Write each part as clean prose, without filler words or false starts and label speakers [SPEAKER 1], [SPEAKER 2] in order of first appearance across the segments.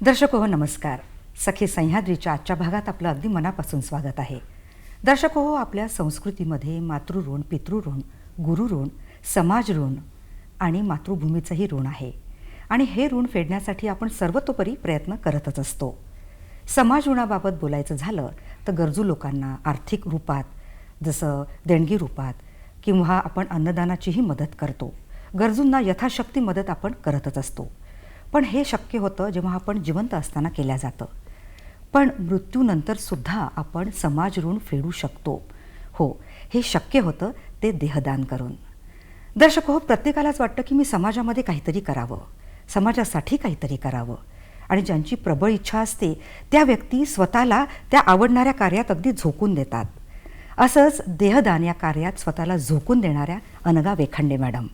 [SPEAKER 1] दर्शक हो नमस्कार. सखी सह्याद्रीच्या आजच्या भागात आपलं अगदी मनापासून स्वागत आहे. दर्शक हो, आपल्या संस्कृतीमध्ये मातृऋण, पितृऋण, गुरुऋण, समाज ऋण आणि मातृभूमीचंही ऋण आहे आणि हे ऋण फेडण्यासाठी आपण सर्वतोपरी प्रयत्न करतच असतो. समाज ऋणाबाबत बोलायचं झालं तर गरजू लोकांना आर्थिक रूपात, जसं देणगी रूपात किंवा आपण अन्नदानाचीही मदत करतो. गरजूंना यथाशक्ती मदत आपण करतच असतो. पण हे शक्य होतं जेव्हा आपण जिवंत असताना केल्या जातं. पण मृत्यूनंतरसुद्धा आपण समाज ऋण फेडू शकतो. हो, हे शक्य होतं ते देहदान करून. दर्शक हो, प्रत्येकालाच वाटतं की मी समाजामध्ये काहीतरी करावं, समाजासाठी काहीतरी करावं आणि ज्यांची प्रबळ इच्छा असते त्या व्यक्ती स्वतःला त्या आवडणाऱ्या कार्यात अगदी झोकून देतात. असंच देहदान या कार्यात स्वतःला झोकून देणाऱ्या अनघा वेखंडे मॅडम,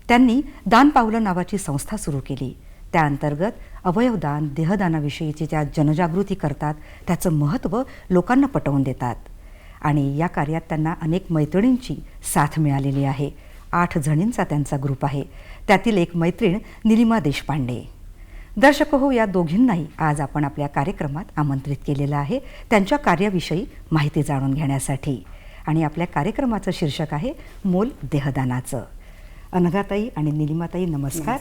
[SPEAKER 1] त्यांनी दान पावलं नावाची संस्था सुरू केली. त्या अंतर्गत अवयवदान, देहदानाविषयीची त्या जनजागृती करतात, त्याचं महत्त्व लोकांना पटवून देतात आणि या कार्यात त्यांना अनेक मैत्रिणींची साथ मिळालेली आहे. 8 जणींचा त्यांचा ग्रुप आहे. त्यातील एक मैत्रीण निलिमा देशपांडे. दर्शक हो, या दोघींनाही आज आपण आपल्या कार्यक्रमात आमंत्रित केलेलं आहे त्यांच्या कार्याविषयी माहिती जाणून घेण्यासाठी. आणि आपल्या कार्यक्रमाचं शीर्षक आहे मोल देहदानाचं. अनघाताई आणि निलिमाताई नमस्कार.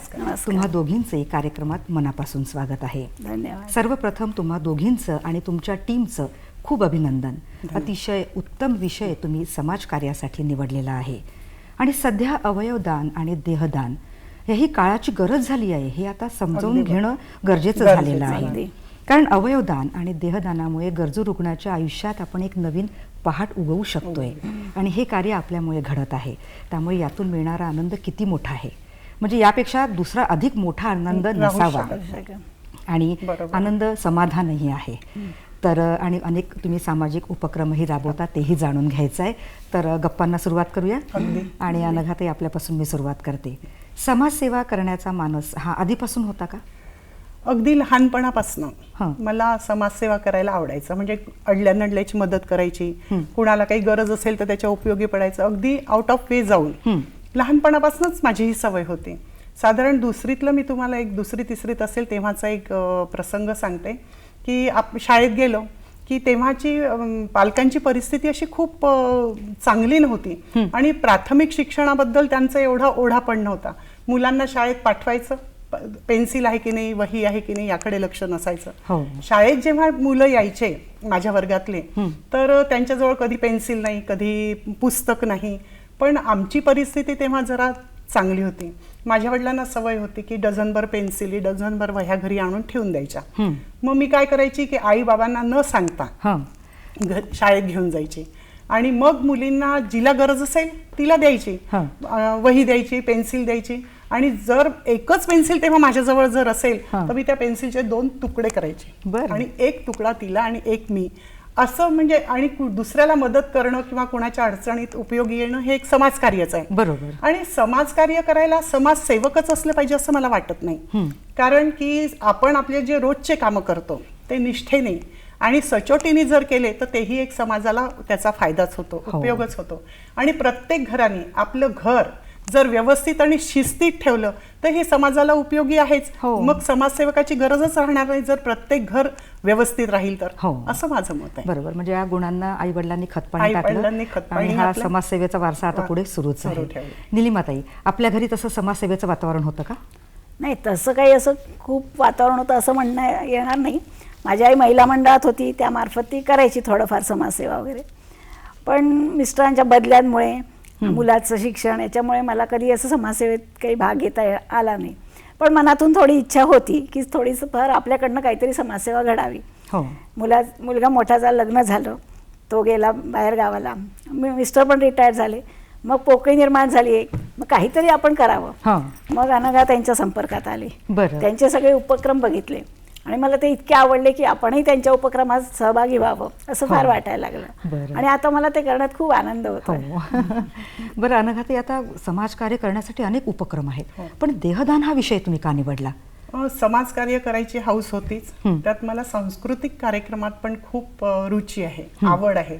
[SPEAKER 1] तुम्हा दोघींचे कार्यक्रमात मनापासून स्वागत आहे.
[SPEAKER 2] धन्यवाद.
[SPEAKER 1] सर्वप्रथम तुम्हा दोघींचं आणि तुमच्या टीमचं खूप अभिनंदन. अतिशय उत्तम विषय तुम्ही समाजकार्यासाठी निवडलेला आहे आणि सध्या अवयवदान आणि देहदान ही काळाची गरज झाली आहे. हे आता समजावून घेणं गरजेचं झालेलं आहे. कारण अवयवदान आणि देहदानामुळे गरजू रुग्णाच्या आयुष्यात आपण एक नवीन पहाट उगवू शकतोय आणि हे कार्य आपल्यामुळे घडत आहे. त्यामुळे यातून मिळणारा आनंद किती मोठा आहे, म्हणजे यापेक्षा दुसरा अधिक मोठा आनंद नसावा आणि आनंद समाधानही आहे. तर आणि अनेक तुम्ही सामाजिक उपक्रमही राबवता, तेही जाणून घ्यायचं आहे. तर गप्पांना सुरुवात करूया आणि अनघाताई आपल्यापासून मी सुरुवात करते. समाजसेवा करण्याचा मानस हा आधीपासून होता का?
[SPEAKER 2] अगदी लहानपणापासून मला समाजसेवा करायला आवडायचं. म्हणजे अडल्या नडल्याची मदत करायची, कुणाला काही गरज असेल तर त्याच्या उपयोगी पडायचं, अगदी आउट ऑफ वे जाऊन. लहानपणापासूनच माझी ही सवय होती. साधारण दुसरीतलं मी तुम्हाला एक दुसरी तिसरीत असेल तेव्हाचा एक प्रसंग सांगते की शाळेत गेलो की तेव्हाची पालकांची परिस्थिती अशी खूप चांगली नव्हती आणि प्राथमिक शिक्षणाबद्दल त्यांचा एवढा ओढा पण नव्हता. मुलांना शाळेत पाठवायचं, पेन्सिल आहे की नाही, वही आहे की नाही याकडे लक्ष नसायचं. शाळेत जेव्हा मुलं यायचे माझ्या वर्गातले तर त्यांच्याजवळ कधी पेन्सिल नाही, कधी पुस्तक नाही. पण आमची परिस्थिती तेव्हा जरा चांगली होती. माझ्या वडिलांना सवय होती की डझनभर पेन्सिली, डझनभर वह्या घरी आणून ठेवून द्यायच्या. मग मी काय करायची की आई बाबांना न सांगता शाळेत घेऊन जायची आणि मग मुलींना जिला गरज असेल तिला द्यायची, वही द्यायची, पेन्सिल द्यायची. आणि जर एकच पेन्सिल तेव्हा माझ्याजवळ जर असेल तर मी त्या पेन्सिलचे 2 तुकडे करायचे आणि एक तुकडा तिला आणि एक मी, असं. म्हणजे आणि दुसऱ्याला मदत करणं किंवा कोणाच्या अडचणीत उपयोगी येणं हे एक समाजकार्यच आहे.
[SPEAKER 1] बरोबर.
[SPEAKER 2] आणि समाजकार्य करायला समाजसेवकच असलं पाहिजे असं मला वाटत नाही. कारण की आपण आपले जे रोजचे कामं करतो ते निष्ठेने आणि सचोटीने जर केले तर तेही एक समाजाला त्याचा फायदाच होतो, उपयोगच होतो. आणि प्रत्येक घराने आपलं घर जर व्यवस्थित आणि शिस्तीत ठेवलं तर हे समाजाला उपयोगी आहेच. मग समाजसेवकाची गरजच राहणार नाही जर प्रत्येक घर व्यवस्थित राहील तर. असं माझं मत आहे.
[SPEAKER 1] बरोबर. म्हणजे या गुणांना आई वडिलांनी खतपाणी टाकलं आणि हा समाजसेवेचा वारसा आता पुढे सुरूच आहे. निलिमाताई, आपल्या घरी तसं समाजसेवेचं वातावरण होतं का?
[SPEAKER 3] नाही, तसं काही असं खूप वातावरण होतं असं म्हणणं येणार नाही. माझी आई महिला मंडळात होती, त्यामार्फत ती करायची थोडंफार समाजसेवा वगैरे. पण मिस्टरांच्या बदल्यांमुळे, मुलाचं शिक्षण याच्यामुळे मला कधी असं समाजसेवेत काही भाग घेता आला नाही. पण मनातून थोडी इच्छा होती की थोडीसं फार आपल्याकडनं काहीतरी समाजसेवा घडावी. मुलगा मोठा झाला, लग्न झालं, तो गेला बाहेर गावाला, मिस्टर पण रिटायर झाले. मग पोकळी निर्माण झाली एक, मग काहीतरी आपण करावं. मग अनघा त्यांच्या संपर्कात आले, त्यांचे सगळे उपक्रम बघितले आणि मला ते इतके आवडले की आपणही त्यांच्या उपक्रमात सहभागी व्हावं असं फार वाटायला लागलं. आणि आता मला ते करण्यात खूप आनंद होतो.
[SPEAKER 1] बरं अनघाताई, आता समाजकार्य करण्यासाठी अनेक उपक्रम आहेत, पण देहदान हा विषय तुम्ही का निवडला?
[SPEAKER 2] समाजकार्य करायची हौस होतीच, त्यात मला सांस्कृतिक कार्यक्रमात पण खूप रुची आहे, आवड आहे.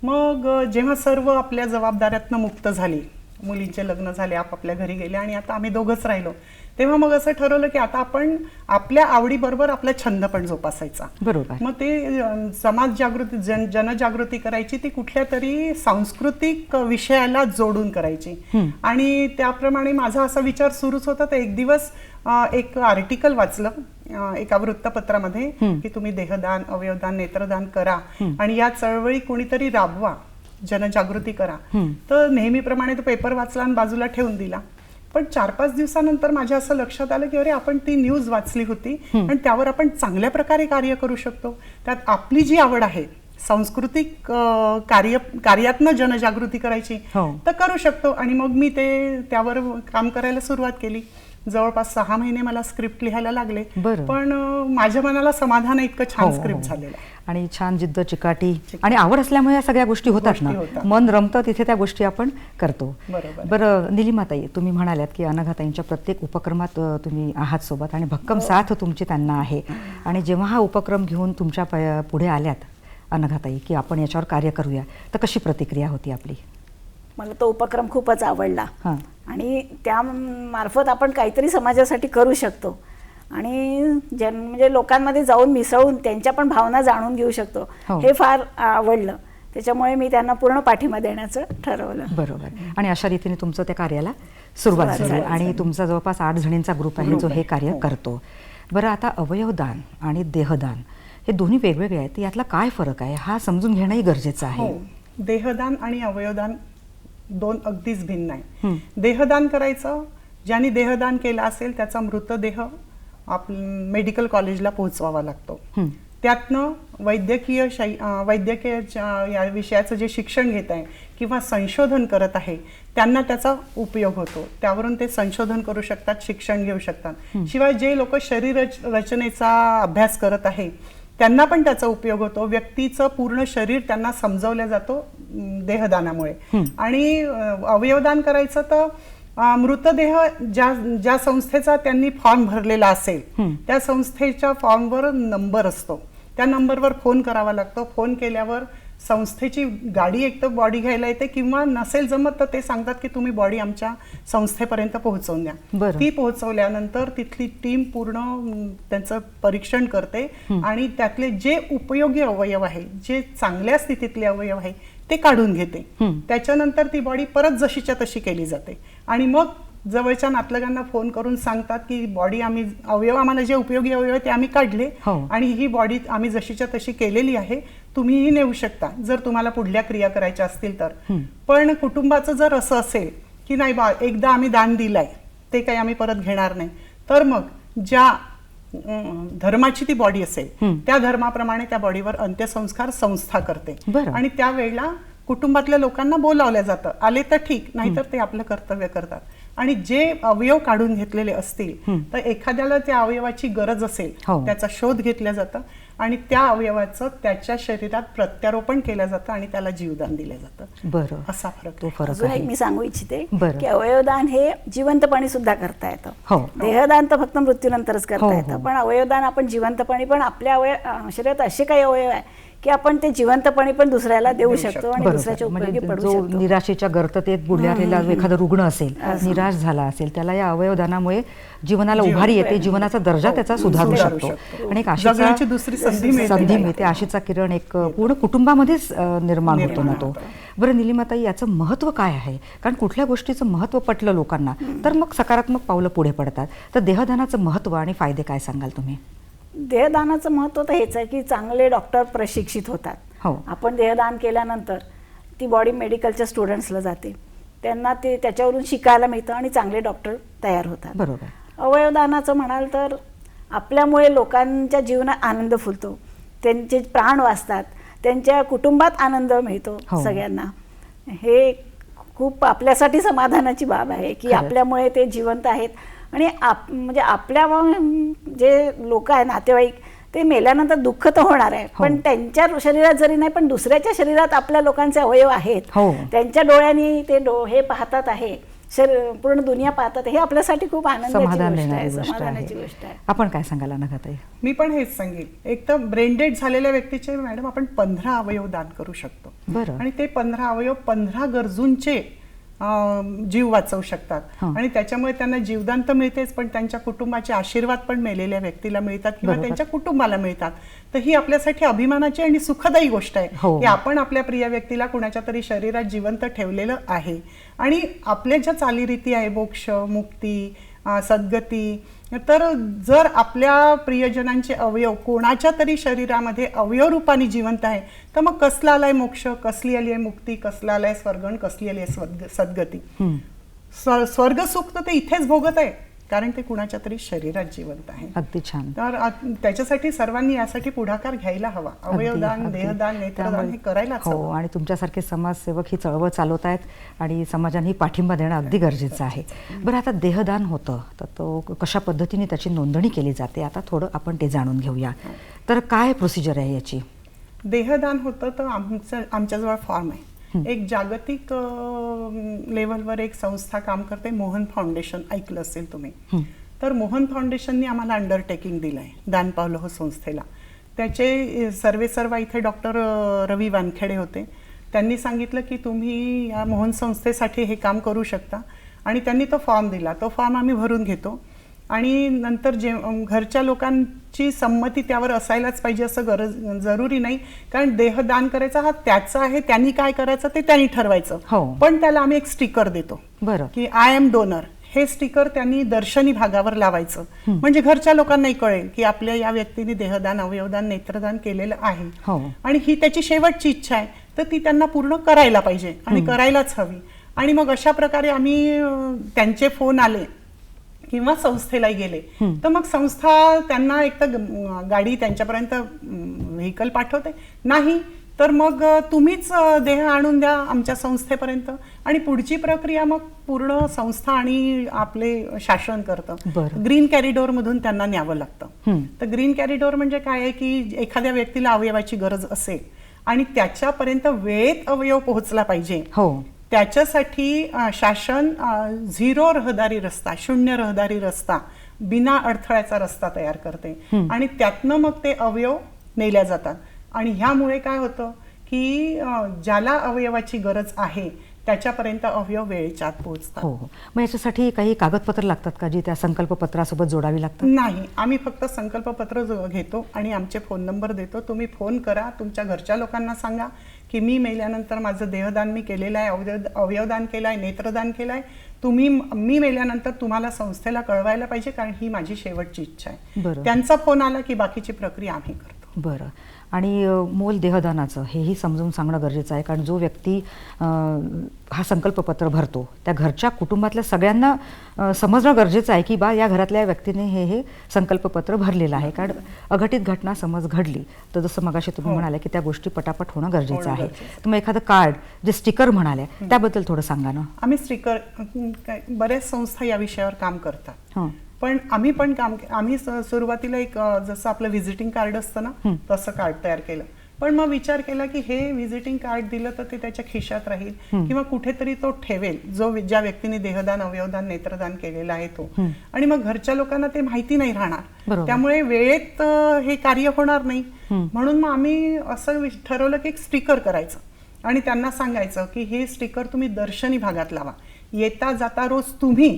[SPEAKER 2] मग जेव्हा सर्व आपल्या जबाबदाऱ्यातनं मुक्त झाली, मुलींचे लग्न झाले, आपापल्या घरी गेले आणि आता आम्ही दोघंच राहिलो, तेव्हा मग असं ठरवलं की आता आपण आपल्या आवडीबरोबर आपला छंद पण जोपासायचा.
[SPEAKER 1] बरोबर.
[SPEAKER 2] मग ते समाज जागृती, जनजागृती करायची, ती कुठल्या तरी सांस्कृतिक विषयाला जोडून करायची. आणि त्याप्रमाणे माझा असा विचार सुरूच होता. तर एक दिवस एक आर्टिकल वाचलं एका वृत्तपत्रामध्ये की तुम्ही देहदान, अवयवदान, नेत्रदान करा आणि या चळवळी कोणीतरी राबवा, जनजागृती करा. तर नेहमीप्रमाणे तो पेपर वाचला आणि बाजूला ठेवून दिला. पण 4-5 दिवसानंतर माझ्या असं लक्षात आलं की अरे, आपण ती न्यूज वाचली होती आणि त्यावर आपण चांगल्या प्रकारे कार्य करू शकतो. त्यात आपली जी आवड आहे सांस्कृतिक कार्यातनं जनजागृती करायची तर करू शकतो. आणि मग मी त्यावर काम करायला सुरुवात केली. जवळपास 6 महिने मला स्क्रिप्ट लिहायला लागले, पण माझ्या मनाला समाधान आहे इतकं छान स्क्रिप्ट झालेलं.
[SPEAKER 1] आणि छान जिद्द, चिकाटी आणि आवड असल्यामुळे या सगळ्या गोष्टी होतात ना. मन रमतं तिथे त्या गोष्टी आपण करतो. बरं निलिमाताई, तुम्ही म्हणाल्यात की अनघाताईंच्या प्रत्येक उपक्रमात तुम्ही आहात सोबत आणि भक्कम साथ तुमची त्यांना आहे. आणि जेव्हा हा उपक्रम घेऊन तुमच्या पुढे आल्यात अनघाताई की आपण याच्यावर कार्य करूया, तर कशी प्रतिक्रिया होती आपली?
[SPEAKER 3] मला तो उपक्रम खूपच आवडला आणि त्या मार्फत आपण काहीतरी समाजासाठी करू शकतो आणि म्हणजे लोकांमध्ये जाऊन मिसळून त्यांच्या पण भावना जाणून घेऊ शकतो, हे फार आवडलं. त्याच्यामुळे मी त्यांना पूर्ण पाठिंबा देण्याचं ठरवलं.
[SPEAKER 1] बरोबर. आणि अशा रीतीने तुमचं त्या कार्याला सुरुवात झाली आणि तुमचा जवळपास 8 जणींचा ग्रुप आहे जो हे कार्य करतो. बरं, आता अवयवदान आणि देहदान हे दोन्ही वेगवेगळे आहेत, यातला काय फरक आहे हा समजून घेणंही गरजेचं आहे.
[SPEAKER 2] देहदान आणि अवयवदान दोन अगदीच भिन्न आहे. देहदान करायचं, ज्यांनी देहदान केलं असेल त्याचा मृतदेह मेडिकल कॉलेजला पोहोचवावा लागतो. त्यातनं वैद्यकीय या विषयाचं जे शिक्षण घेत आहे किंवा संशोधन करत आहे त्यांना त्याचा उपयोग होतो. त्यावरून ते संशोधन करू शकतात, शिक्षण घेऊ शकतात. शिवाय जे लोक शरीर रचनेचा अभ्यास करत आहे त्यांना पण त्याचा उपयोग होतो. व्यक्तीचं पूर्ण शरीर त्यांना समजवलं जातो देहदानामुळे. आणि अवयवदान करायचं तर मृतदेह ज्या संस्थेचा त्यांनी फॉर्म भरलेला असेल त्या संस्थेच्या फॉर्मवर नंबर असतो, त्या नंबरवर फोन करावा लागतो. फोन केल्यावर संस्थेची गाडी एक तर बॉडी घ्यायला येते किंवा नसेल जमत तर ते सांगतात की तुम्ही बॉडी आमच्या संस्थेपर्यंत पोहोचवून द्या. ती पोहोचवल्यानंतर तिथली टीम पूर्ण त्यांचं परीक्षण करते आणि त्यातले जे उपयोगी अवयव आहे, जे चांगल्या स्थितीतले अवयव आहे ते काढून घेते. त्याच्यानंतर ती बॉडी परत जशीच्या तशी केली जाते आणि मग जवळच्या नातलगांना फोन करून सांगतात की बॉडी आम्हाला जे उपयोगी अवयव ते आम्ही काढले आणि ही बॉडी आम्ही जशीच्या तशी केलेली आहे, तुम्हीही नेऊ शकता जर तुम्हाला पुढल्या क्रिया करायच्या असतील तर. पण कुटुंबाचं जर असं असेल की नाही बा, एकदा आम्ही दान दिलंय ते काही आम्ही परत घेणार नाही, तर मग ज्या धर्माची ती बॉडी असेल त्या धर्माप्रमाणे त्या बॉडीवर अंत्यसंस्कार संस्था करते आणि त्यावेळेला कुटुंबातल्या लोकांना बोलावलं जातं. आले तर ठीक, नाहीतर ते आपलं कर्तव्य करतात. आणि जे अवयव काढून घेतलेले असतील तर एखाद्याला त्या अवयवाची गरज असेल त्याचा शोध घेतला जातं आणि त्या अवयवाचं त्याच्या शरीरात प्रत्यारोपण केलं जातं आणि त्याला जीवदान दिलं जातं.
[SPEAKER 1] बरं,
[SPEAKER 2] असा फरक.
[SPEAKER 1] तो फरक
[SPEAKER 3] आहे. मी सांगू इच्छिते की अवयवदान हे जिवंतपणी सुद्धा करता येतं. देहदान तर फक्त मृत्यूनंतरच करता येतं, पण अवयवदान आपण जिवंतपणी पण आपल्या शरीरात असे काही अवयव आहे की आपण ते जिवंतपणे पण दुसऱ्याला देऊ शकतो आणि
[SPEAKER 1] बरोबर.
[SPEAKER 3] दुसऱ्याच्या उपयोगी
[SPEAKER 1] म्हणजे
[SPEAKER 3] पडू
[SPEAKER 1] जो
[SPEAKER 3] शकतो.
[SPEAKER 1] निराशेच्या गर्ततेत बुडलेला एखादा रुग्ण असेल, निराश झाला असेल, त्याला या अवयवदानामुळे जीवनाला उभारी येते, जीवनाचा दर्जा त्याचा सुधारू शकतो आणि एक
[SPEAKER 2] जगण्याची दुसरी संधी मिळते.
[SPEAKER 1] आशेचा किरण एक पूर्ण कुटुंबामध्येच निर्माण होतो ना तो. बरं निलिमाताई, याचं महत्त्व काय आहे? कारण कुठल्या गोष्टीचं महत्त्व पटलं लोकांना तर मग सकारात्मक पावलं पुढे पडतात. तर देहदानाचं महत्त्व आणि फायदे काय सांगाल तुम्ही?
[SPEAKER 3] देहदानाचं महत्त्व तर हेच आहे की चांगले डॉक्टर प्रशिक्षित होतात.
[SPEAKER 1] हो.
[SPEAKER 3] आपण देहदान केल्यानंतर ती बॉडी मेडिकलच्या स्टुडंट्सला जाते, त्यांना ते त्याच्यावरून शिकायला मिळतं आणि चांगले डॉक्टर तयार होतात.
[SPEAKER 1] बरोबर.
[SPEAKER 3] अवयवदानाचं म्हणाल तर आपल्यामुळे लोकांच्या जीवनात आनंद फुलतो, त्यांचे प्राण वाचतात, त्यांच्या कुटुंबात आनंद मिळतो सगळ्यांना. हे खूप आपल्यासाठी समाधानाची बाब आहे की आपल्यामुळे ते जिवंत आहेत आणि म्हणजे आपल्या जे लोक आहे नातेवाईक ते मेल्यानंतर दुःख तर होणार आहे, पण त्यांच्या शरीरात जरी नाही पण दुसऱ्याच्या शरीरात आपल्या लोकांचे अवयव आहेत, त्यांच्या डोळ्यांनी ते हे पाहतात आहे, पूर्ण दुनिया पाहतात, हे आपल्यासाठी खूप समाधानाची गोष्ट आहे.
[SPEAKER 1] आपण काय सांगाल अनघाताई?
[SPEAKER 2] मी पण हेच सांगेन, एक तर ब्रेन डेड झालेल्या व्यक्तीचे मॅडम आपण 15 अवयव दान करू शकतो.
[SPEAKER 1] बरं.
[SPEAKER 2] आणि ते 15 अवयव 15 गरजूंचे जीव वाचवू शकतात आणि त्याच्यामुळे त्यांना जीवदान तर मिळतेच, पण त्यांच्या कुटुंबाचे आशीर्वाद पण मेलेल्या व्यक्तीला मिळतात किंवा त्यांच्या कुटुंबाला मिळतात. तर ही आपल्यासाठी अभिमानाची आणि सुखदायी गोष्ट आहे की आपण आपल्या प्रिय व्यक्तीला कुणाच्या तरी शरीरात जिवंत ठेवलेलं आहे. आणि आपल्या ज्या चालीरीती आहे, मोक्ष, मुक्ती, सद्गती, तर जर आपल्या प्रियजनांचे अवयव कोणाच्या तरी शरीरामध्ये अवयव रूपाने जिवंत आहे तर मग कसला आलाय मोक्ष, कसली आली आहे मुक्ती, कसला आलाय स्वर्ग आणि कसली आली आहे सद्गती. स्वर्ग सुख तर ते इथेच भोगत आहे कारण ते कुणाच्या तरी शरीरात जिवंत आहे.
[SPEAKER 1] अगदी छान.
[SPEAKER 2] तर त्याच्यासाठी सर्वांनी यासाठी पुढाकार घ्यायला हवा. अवयवदान, देहदान, नेत्रदान हे करायलाच हवं.
[SPEAKER 1] आणि तुमच्यासारखे समाजसेवक ही चळवळ चालवत आहेत आणि समाजाने पाठिंबा देणं अगदी गरजेचं आहे. बरं, आता देहदान होतं तर तो कशा पद्धतीने त्याची नोंदणी केली जाते, आता थोडं आपण ते जाणून घेऊया. तर काय प्रोसिजर आहे याची?
[SPEAKER 2] देहदान होतं तर आमच्याजवळ फॉर्म आहे. एक जागतिक लेवलवर एक संस्था काम करते, मोहन फाउंडेशन, ऐकलं असेल तुम्ही. तर मोहन फाउंडेशनने आम्हाला अंडरटेकिंग दिलंय दान पावलं हो संस्थेला. त्याचे सर्वेसर्वा इथे डॉक्टर रवी वानखेडे होते. त्यांनी सांगितलं की तुम्ही या मोहन संस्थेसाठी हे काम करू शकता आणि त्यांनी तो फॉर्म दिला. तो फॉर्म आम्ही भरून घेतो आणि नंतर घरच्या लोकांची संमती त्यावर असायलाच पाहिजे असं जरुरी नाही, कारण देहदान करायचा हा त्याचा आहे, त्यांनी काय करायचं ते त्यांनी ठरवायचं. पण त्याला आम्ही एक स्टिकर देतो की आय एम डोनर. हे स्टिकर त्यांनी दर्शनी भागावर लावायचं, म्हणजे घरच्या लोकांनाही कळेल की आपल्या या व्यक्तीने देहदान, अवयवदान, नेत्रदान केलेलं आहे आणि ही त्याची शेवटची इच्छा आहे, तर ती त्यांना पूर्ण करायला पाहिजे आणि करायलाच हवी. आणि मग अशा प्रकारे आम्ही त्यांचे फोन आले किंवा संस्थेलाही गेले तर मग संस्था त्यांना एक तर गाडी त्यांच्यापर्यंत व्हेकल पाठवते, नाही तर मग तुम्हीच देह आणून द्या आमच्या संस्थेपर्यंत आणि पुढची प्रक्रिया मग पूर्ण संस्था आणि आपले शासन करतं. ग्रीन कॅरिडोर मधून त्यांना न्यावं लागतं. तर ग्रीन कॅरिडोर म्हणजे काय आहे की एखाद्या व्यक्तीला अवयवाची गरज असेल आणि त्याच्यापर्यंत वेळेत अवयव पोहोचला पाहिजे, त्याच्यासाठी शासन 0 रहदारी रस्ता, 0 रहदारी रस्ता, बिना अडथळ्याचा रस्ता तयार करते आणि त्यातनं मग ते अवयव नेल्या जातात. आणि ह्यामुळे काय होतं की ज्याला अवयवाची गरज आहे त्याच्यापर्यंत अवयव वेळेच्या आत पोहोचतात.
[SPEAKER 1] मग याच्यासाठी काही कागदपत्र लागतात का जी त्या संकल्पपत्रासोबत जोडावी लागतात?
[SPEAKER 2] नाही, आम्ही फक्त संकल्पपत्र घेतो आणि आमचे फोन नंबर देतो. तुम्ही फोन करा, तुमच्या घरच्या लोकांना सांगा की मी मेल्यानंतर माझं देहदान मी केलेलं आहे, अवयवदान केलं आहे, नेत्रदान केलं आहे, मी मेल्यानंतर तुम्हाला संस्थेला कळवायला पाहिजे कारण ही माझी शेवटची इच्छा आहे. त्यांचा फोन आला की बाकीची प्रक्रिया आम्ही करतो.
[SPEAKER 1] बरं. आणि मोल देहदानाचं हेही समजून सांगणं गरजेचं आहे, कारण जो व्यक्ती हा संकल्पपत्र भरतो त्या घरच्या कुटुंबातल्या सगळ्यांना समजणं गरजेचं आहे की बा या घरातल्या व्यक्तीने हे संकल्पपत्र भरलेलं आहे. कारण अघटित घटना समज घडली तर जसं मगाशी तुम्ही म्हणाले की त्या गोष्टी पटापट होणं गरजेचं आहे. तर मग एखादं कार्ड जे स्टिकर म्हणाले त्याबद्दल थोडं सांगा ना.
[SPEAKER 2] आम्ही स्टिकर, बऱ्याच संस्था या विषयावर काम करतात, पण आम्ही पण आम्ही सुरुवातीला एक जसं आपलं व्हिजिटिंग कार्ड असतं ना तसं कार्ड तयार केलं. पण मग विचार केला की हे व्हिजिटिंग कार्ड दिलं तर ते त्याच्या खिशात राहील किंवा कुठेतरी तो ठेवेल, ज्या व्यक्तीने देहदान, अवयवदान, नेत्रदान केलेलं आहे तो, आणि मग घरच्या लोकांना ते माहिती नाही राहणार, त्यामुळे वेळेत हे कार्य होणार नाही. म्हणून मग आम्ही असं ठरवलं की एक स्टिकर करायचं आणि त्यांना सांगायचं की हे स्टिकर तुम्ही दर्शनी भागात लावा. येता जाता रोज तुम्ही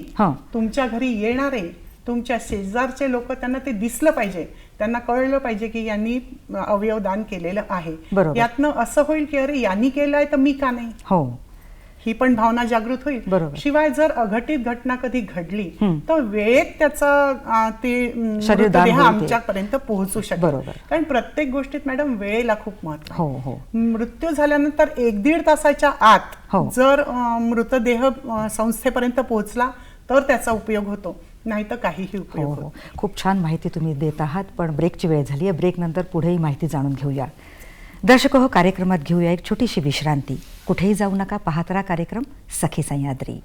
[SPEAKER 2] तुमच्या घरी येणारे तुमच्या शेजारचे लोक त्यांना ते दिसलं पाहिजे, त्यांना कळलं पाहिजे की यांनी अवयवदान केलेलं आहे. यातनं असं होईल की अरे यांनी केलंय तर मी का नाही, ही पण भावना जागृत होईल. शिवाय जर अघटित घटना कधी घडली तर वेळेत त्याचा ते मृतदेह आमच्यापर्यंत पोहोचू शकेल. कारण प्रत्येक गोष्टीत मॅडम वेळेला खूप महत्व. मृत्यू झाल्यानंतर 1-1.5 तासाच्या आत जर मृतदेह संस्थेपर्यंत पोहोचला तर त्याचा उपयोग होतो, नाही तर काहीही उपयोग होतो.
[SPEAKER 1] खूप छान माहिती तुम्ही देत आहात, पण ब्रेकची वेळ झाली आहे. ब्रेक नंतर पुढेही माहिती जाणून घेऊया. दर्शक हो, कार्यक्रमात घेऊया एक छोटीशी विश्रांती. कुठेही जाऊ नका, पाहत राहा कार्यक्रम सखी सह्याद्री.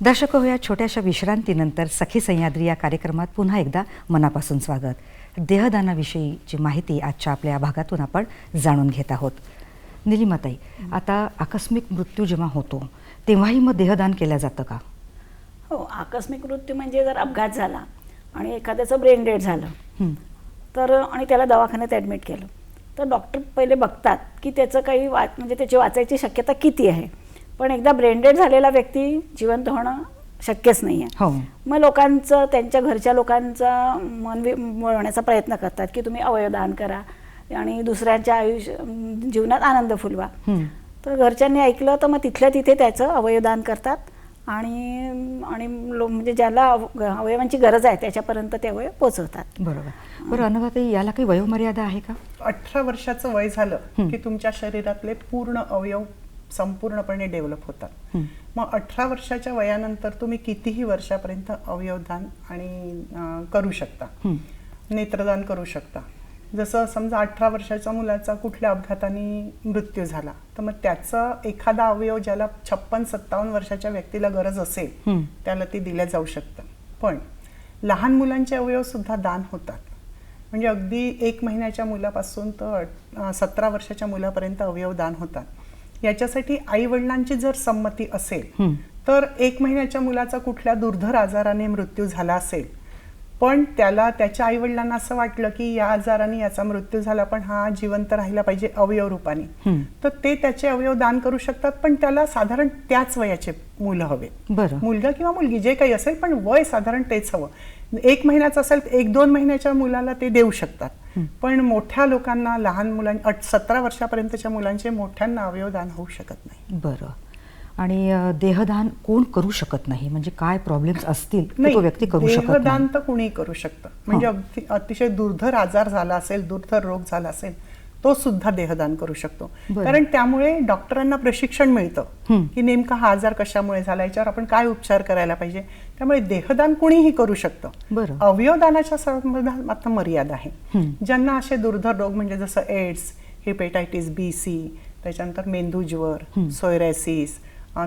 [SPEAKER 1] दर्शक हो, या छोट्याशा विश्रांतीनंतर सखी सह्याद्री या कार्यक्रमात पुन्हा एकदा मनापासून स्वागत. देहदानाविषयीची माहिती आजच्या आपल्या या भागातून आपण जाणून घेत आहोत. निलिमाताई, आता आकस्मिक मृत्यू जेव्हा होतो तेव्हाही मग देहदान केलं जातं का?
[SPEAKER 3] हो, आकस्मिक मृत्यू म्हणजे जर अपघात झाला आणि एखाद्याचं ब्रेन डेड झालं तर आणि त्याला दवाखान्यात ॲडमिट केलं तर डॉक्टर पहिले बघतात की त्याचं काही म्हणजे त्याची वाचायची शक्यता किती आहे. पण एकदा ब्रेन डेड झालेला व्यक्ती जिवंत होणं शक्यच नाही आहे. मग लोकांचं, त्यांच्या घरच्या लोकांचं मन वळवण्याचा प्रयत्न करतात की तुम्ही अवयवदान करा आणि दुसऱ्यांच्या जीवनात आनंद फुलवा. तर घरच्यांनी ऐकलं तर मग तिथल्या तिथे त्याचं अवयवदान करतात आणि म्हणजे ज्याला अवयवांची गरज आहे त्याच्यापर्यंत ते अवयव पोचवतात.
[SPEAKER 1] बरं अनुभवताई, याला काही वयोमर्यादा आहे का?
[SPEAKER 2] 18 वर्षाचं वय झालं की तुमच्या शरीरातले पूर्ण अवयव संपूर्णपणे डेव्हलप होतात. मग 18 वर्षाच्या वयानंतर तुम्ही कितीही वर्षापर्यंत अवयवदान आणि करू शकता, नेत्रदान करू शकता. जसं समजा 18 वर्षाच्या मुलाचा कुठल्या अपघाताने मृत्यू झाला तर मग त्याचा एखादा अवयव ज्याला 56-57 वर्षाच्या व्यक्तीला गरज असेल त्याला ते दिल्या जाऊ शकतं. पण लहान मुलांचे अवयव सुद्धा दान होतात. म्हणजे अगदी 1 महिन्याच्या मुलापासून तर 17 वर्षाच्या मुलापर्यंत अवयव दान होतात. याच्यासाठी आई वडिलांची जर संमती असेल तर 1 महिन्याच्या मुलाचा कुठल्या दुर्धर आजाराने मृत्यू झाला असेल पण त्याला त्याच्या आई वडिलांना असं वाटलं की या आजाराने याचा मृत्यू झाला पण हा जिवंत राहिला पाहिजे अवयव रूपाने, तर ते त्याचे अवयव दान करू शकतात. पण त्याला साधारण त्याच वयाचे मुलं हवे, मुलगा किंवा मुलगी जे काही असेल, पण वय साधारण तेच हवं. 1 महिन्याचं असेल 1-2 महिन्याच्या मुलाला ते देऊ शकतात. पण मोठ्या लोकांना, लहान मुलांना, 17 वर्षापर्यंतच्या मुलांचे मोठ्यांना अवयव दान होऊ शकत नाही.
[SPEAKER 1] बरं. आणि देहदान कोण करू शकत नाही, म्हणजे काय प्रॉब्लेम्स असतील तो व्यक्ती करू शकत नाही?
[SPEAKER 2] देहदान तर कुणी करू शकतं. म्हणजे अतिशय दुर्धर आजार झाला असेल, दुर्धर रोग झाला असेल, तो सुद्धा देहदान करू शकतो. कारण त्यामुळे डॉक्टरांना प्रशिक्षण मिळतं की नेमका हा आजार कशामुळे झाला, याच्यावर आपण काय उपचार करायला पाहिजे. त्यामुळे देहदान कुणीही करू शकतं. अवयवदानाच्या संबंधात आता मर्यादा आहे. ज्यांना असे दुर्धर रोग म्हणजे जसं एड्स, हेपेटायटिस बी, सी, त्याच्यानंतर मेंदूज्वर, सोयरॅसिस,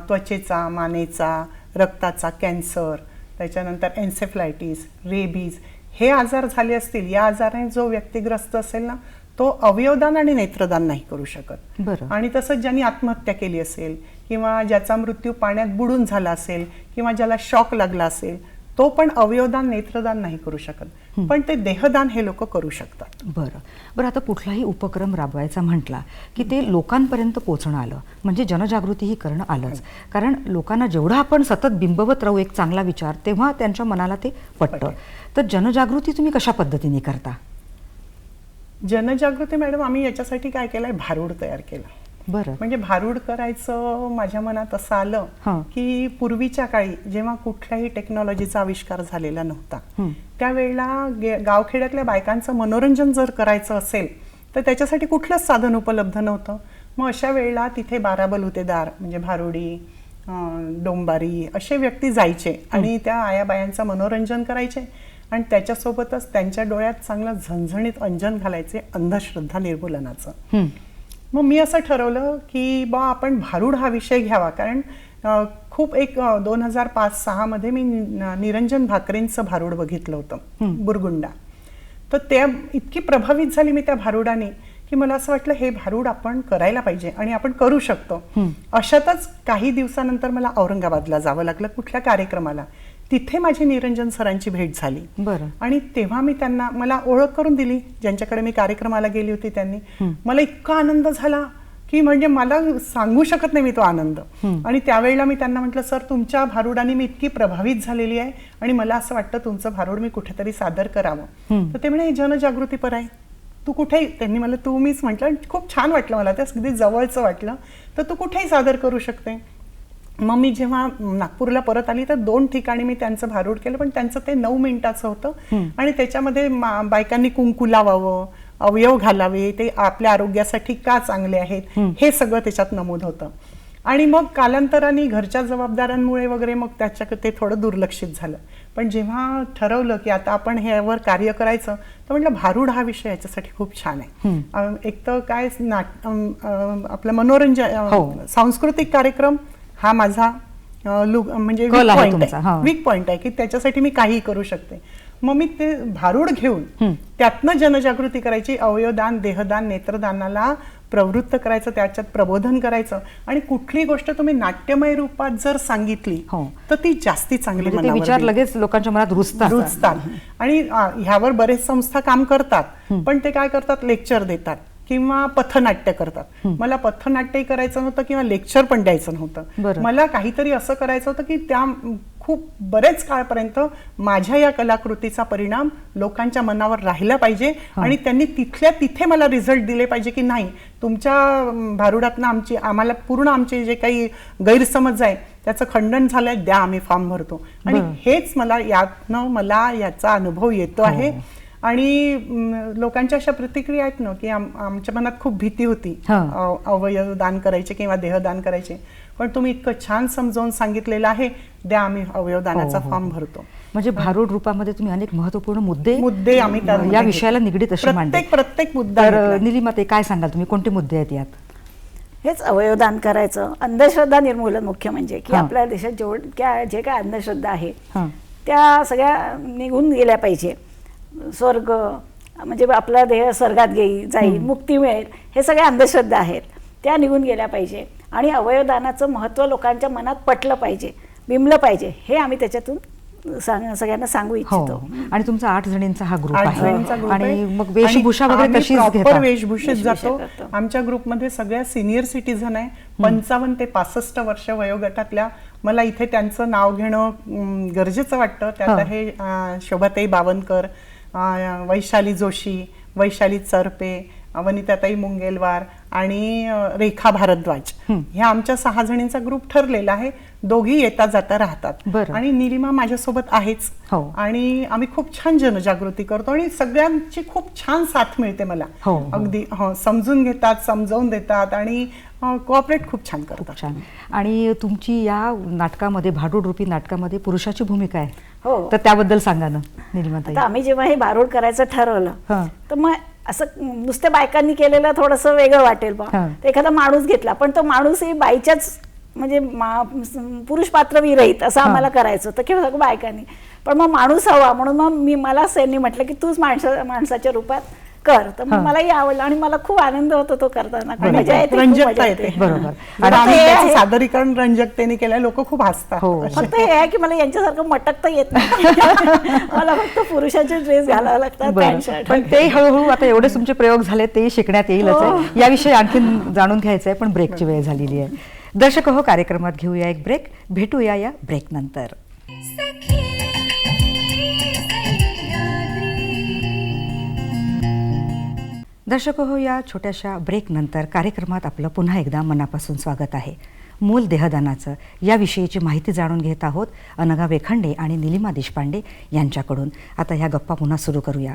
[SPEAKER 2] त्वचेचा, मानेचा, रक्ताचा कॅन्सर, त्याच्यानंतर एन्सेफ्लायटिस, रेबीज, हे आजार झाले असतील, या आजाराने जो व्यक्तिग्रस्त असेल ना तो अवयवदान आणि नेत्रदान नाही करू शकत. आणि तसंच ज्यांनी आत्महत्या केली असेल किंवा ज्याचा मृत्यू पाण्यात बुडून झाला असेल किंवा ज्याला शॉक लागला असेल तो पण अवयवदान, नेत्रदान नाही करू शकत. पण ते देहदान हे लोक करू शकतात.
[SPEAKER 1] बरं आता कुठलाही उपक्रम राबवायचा म्हटला की ते लोकांपर्यंत पोहोचणं आलं म्हणजे जनजागृतीही करणं आलंच. कारण लोकांना जेवढं आपण सतत बिंबवत राहू एक चांगला विचार तेव्हा त्यांच्या मनाला ते पटतं. तर जनजागृती तुम्ही कशा पद्धतीने करता?
[SPEAKER 2] जनजागृती मॅडम आम्ही याच्यासाठी काय केलंय, भारूड तयार केलं. म्हणजे भारूड करायचं माझ्या मनात असं आलं की पूर्वीच्या काळी जेव्हा कुठल्याही टेक्नॉलॉजीचा आविष्कार झालेला नव्हता त्यावेळेला गावखेड्यातल्या बायकांचं मनोरंजन जर करायचं असेल तर त्याच्यासाठी कुठलंच साधन उपलब्ध नव्हतं. मग अशा वेळेला तिथे 12 बलुतेदार म्हणजे भारुडी, डोंबारी असे व्यक्ती जायचे आणि त्या आयाबायांचं मनोरंजन करायचे आणि त्याच्यासोबतच त्यांच्या डोळ्यात चांगलं झणझणीत अंजन घालायचे अंधश्रद्धा निर्मूलनाचं. मग मी असं ठरवलं की आपण भारूड हा विषय घ्यावा. कारण खूप एक 2005-06 मध्ये मी निरंजन भाकरेंचं भारुड बघितलं होतं, बुरगुंडा. तर त्या इतकी प्रभावित झाली मी त्या भारुडाने की मला असं वाटलं हे भारूड आपण करायला पाहिजे आणि आपण करू शकतो. अशातच काही दिवसानंतर मला औरंगाबादला जावं लागलं कुठल्या कार्यक्रमाला. तिथे माझी निरंजन सरांची भेट झाली.
[SPEAKER 1] बरं.
[SPEAKER 2] आणि तेव्हा मी त्यांना मला ओळख करून दिली, ज्यांच्याकडे मी कार्यक्रमाला गेली होती त्यांनी. मला इतका आनंद झाला की म्हणजे मला सांगू शकत नाही मी तो आनंद. आणि त्यावेळेला मी त्यांना म्हटलं, सर तुमच्या भारुडाने मी इतकी प्रभावित झालेली आहे आणि मला असं वाटतं तुमचं भारूड मी कुठेतरी सादर करावं. तर ते म्हणे जनजागृतीपर आहे, तू कुठेही, त्यांनी मला तू मीच म्हटलं, खूप छान वाटलं मला, ते अगदी जवळचं वाटलं, तर तू कुठेही सादर करू शकते. मग मी जेव्हा नागपूरला परत आली तर 2 ठिकाणी मी त्यांचं भारूड केलं, पण त्यांचं ते 9 मिनिटाचं होतं आणि त्याच्यामध्ये बायकांनी कुंकू लावावं, अवयव घालावे, ते आपल्या आरोग्यासाठी का चांगले आहेत हे सगळं त्याच्यात नमूद होतं. आणि मग कालांतराने घरच्या जबाबदाऱ्यांमुळे वगैरे मग त्याच्याकडे ते थोडं दुर्लक्षित झालं. पण जेव्हा ठरवलं की आता आपण ह्यावर कार्य करायचं, तर म्हटलं भारूड हा विषय याच्यासाठी खूप छान आहे. एक तर काय आपलं मनोरंजन, सांस्कृतिक कार्यक्रम हा माझा म्हणजे वीक पॉइंट आहे की त्याच्यासाठी मी काही करू शकते. मग मी ते भारूड घेऊन त्यातनं जनजागृती करायची, अवयवदान, देहदान, नेत्रदानाला प्रवृत्त करायचं, त्याच्यात प्रबोधन करायचं. आणि कुठली गोष्ट तुम्ही नाट्यमय रूपात जर सांगितली तर ती जास्ती चांगली
[SPEAKER 1] विचार लगेच लोकांच्या मनात रुजतात.
[SPEAKER 2] आणि ह्यावर बरेच संस्था काम करतात, पण ते काय करतात, लेक्चर देतात किंवा पथनाट्य करतात. मला पथनाट्यही करायचं नव्हतं किंवा लेक्चर पण द्यायचं नव्हतं. मला काहीतरी असं करायचं होतं की त्या खूप बरेच काळपर्यंत माझ्या या कलाकृतीचा परिणाम लोकांच्या मनावर राहिला पाहिजे आणि त्यांनी तिथल्या तिथे मला रिझल्ट दिले पाहिजे की नाही, तुमच्या भारुडातनं आम्हाला पूर्ण आमचे जे काही गैरसमज आहे त्याचं खंडन झालंय, द्या, आम्ही फॉर्म भरतो. आणि हेच मला याचा अनुभव येतो आहे. आणि लोकांच्या अशा प्रतिक्रिया आहेत ना की आमच्या मनात खूप भीती होती अवयव दान करायचे किंवा देहदान करायचे, पण तुम्ही इतकं छान समजावून सांगितलेलं आहे, द्या, आम्ही अवयवदानाचा फॉर्म भरतो.
[SPEAKER 1] म्हणजे भारूड रूपामध्ये तुम्ही अनेक महत्वपूर्ण मुद्दे
[SPEAKER 2] आम्ही
[SPEAKER 1] या विषयाला निगडीत असे मांडले.
[SPEAKER 2] प्रत्येक मुद्दा.
[SPEAKER 1] निलिमा, ते काय सांगाल तुम्ही, कोणते मुद्दे आहेत यात?
[SPEAKER 3] हेच अवयवदान करायचं, अंधश्रद्धा निर्मूलन मुख्य म्हणजे की आपल्या देशात जे काय अंधश्रद्धा आहे त्या सगळ्या निघून गेल्या पाहिजे. स्वर्ग म्हणजे आपला देह स्वर्गात जाईल, मुक्ती मिळेल, हे सगळ्या अंधश्रद्धा आहेत, त्या निघून गेल्या पाहिजे. आणि अवयवदानाचं महत्त्व लोकांच्या मनात पटलं पाहिजे, बिंबलं पाहिजे, हे आम्ही त्याच्यातून सगळ्यांना सांगू इच्छितो.
[SPEAKER 1] आणि तुमचा 8 जणींचा हा ग्रुप आहे
[SPEAKER 2] आणि
[SPEAKER 1] मग वेशभूषा वगैरे कशी
[SPEAKER 2] प्रॉपर वेशभूषेत जातो. आमच्या ग्रुपमध्ये सगळ्या सिनियर सिटीझन आहे, 55 ते 65 वर्ष वयोगटातल्या. मला इथे त्यांचं नाव घेणं गरजेचं वाटतं. त्यात आहे शोभाताई बावनकर, वैशाली जोशी, वैशाली चरपे, वनिताताई मुंगेलवार आणि रेखा भारद्वाज. ह्या आमच्या 6 जणींचा ग्रुप ठरलेला आहे. दोघी येता जाता राहतात आणि निलिमा माझ्यासोबत आहेच. आणि आम्ही खूप छान जनजागृती करतो आणि सगळ्यांची खूप छान साथ मिळते मला. अगदी समजून घेतात, समजावून देतात आणि कोऑपरेट खूप छान करतात.
[SPEAKER 1] आणि तुमची या नाटकामध्ये, भारूड रूपी नाटकामध्ये पुरुषाची भूमिका आहे, तर त्याबद्दल सांगा ना निलिमाताई.
[SPEAKER 3] आम्ही जेव्हा हे भारूड करायचं ठरवलं तर मग असं नुसत्या बायकांनी केलेलं थोडंसं वेगळं वाटेल बा, एखादा माणूस घेतला, पण तो माणूस ही बाईच्याच म्हणजे पुरुष पात्र विरहित असं आम्हाला करायचं होतं किंवा बायकांनी. पण मग माणूस हवा म्हणून मग मला त्यांनी म्हटलं की तूच माणसाच्या रूपात कर. तर मग मलाही आवडलं आणि मला खूप आनंद होतो तो करताना.
[SPEAKER 2] रंजकता येते. सादरीकरण रंजकतेने केलं, लोक खूप हसतात.
[SPEAKER 3] फक्त हे आहे की मला यांच्यासारखं मटकता येत नाही, मला फक्त पुरुषाचे ड्रेस घालावे लागतात, पॅन्ट शर्ट.
[SPEAKER 1] पण ते हळूहळू आता एवढे तुमचे प्रयोग झाले ते शिकण्यात येईलच आहे. याविषयी आणखी जाणून घ्यायचं आहे, पण ब्रेकची वेळ झालेली आहे. दर्शक हो, कार्यक्रमात घेऊया एक ब्रेक. भेटूया या ब्रेक नंतर. दर्शक हो, या छोट्याशा ब्रेक नंतर कार्यक्रमात आपलं पुन्हा एकदा मनापासून स्वागत आहे. मूल देहदानाचं याविषयीची माहिती जाणून घेत आहोत अनघा वेखंडे आणि निलिमा देशपांडे यांच्याकडून. आता ह्या गप्पा पुन्हा सुरू करूया.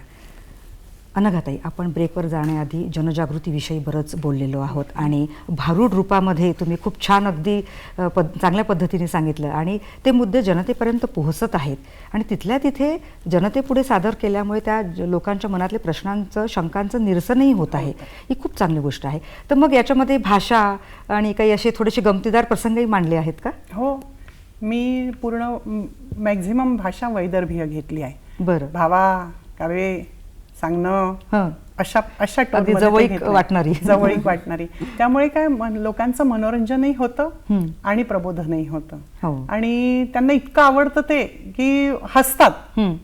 [SPEAKER 1] अनघाताई, आपण ब्रेकवर जाण्याआधी जनजागृतीविषयी बरंच बोललेलो आहोत आणि भारूड रूपामध्ये तुम्ही खूप छान, अगदी चांगल्या पद्धतीने सांगितलं आणि ते मुद्दे जनतेपर्यंत पोहोचत आहेत आणि तिथल्या तिथे जनतेपुढे सादर केल्यामुळे त्या लोकांच्या मनातल्या प्रश्नांचं, शंकांचं निरसनही होत आहे. ही खूप चांगली गोष्ट आहे. तर मग याच्यामध्ये भाषा आणि काही असे थोडेसे गमतीदार प्रसंगही मांडले आहेत का?
[SPEAKER 2] हो, मी पूर्ण मॅक्झिमम भाषा वैदर्भीय घेतली आहे.
[SPEAKER 1] बरं.
[SPEAKER 2] भावा कावे सांगणं
[SPEAKER 1] हं.
[SPEAKER 2] अशा
[SPEAKER 1] अगदी
[SPEAKER 2] टोनमध्ये ते
[SPEAKER 1] जवळीक
[SPEAKER 2] घेतलंय.
[SPEAKER 1] वाटणारी.
[SPEAKER 2] जवळीक वाटणारी. त्यामुळे काय लोकांचं मनोरंजनही होतं आणि प्रबोधनही होतं.
[SPEAKER 1] हो.
[SPEAKER 2] आणि त्यांना इतकं आवडतं ते की हसतात,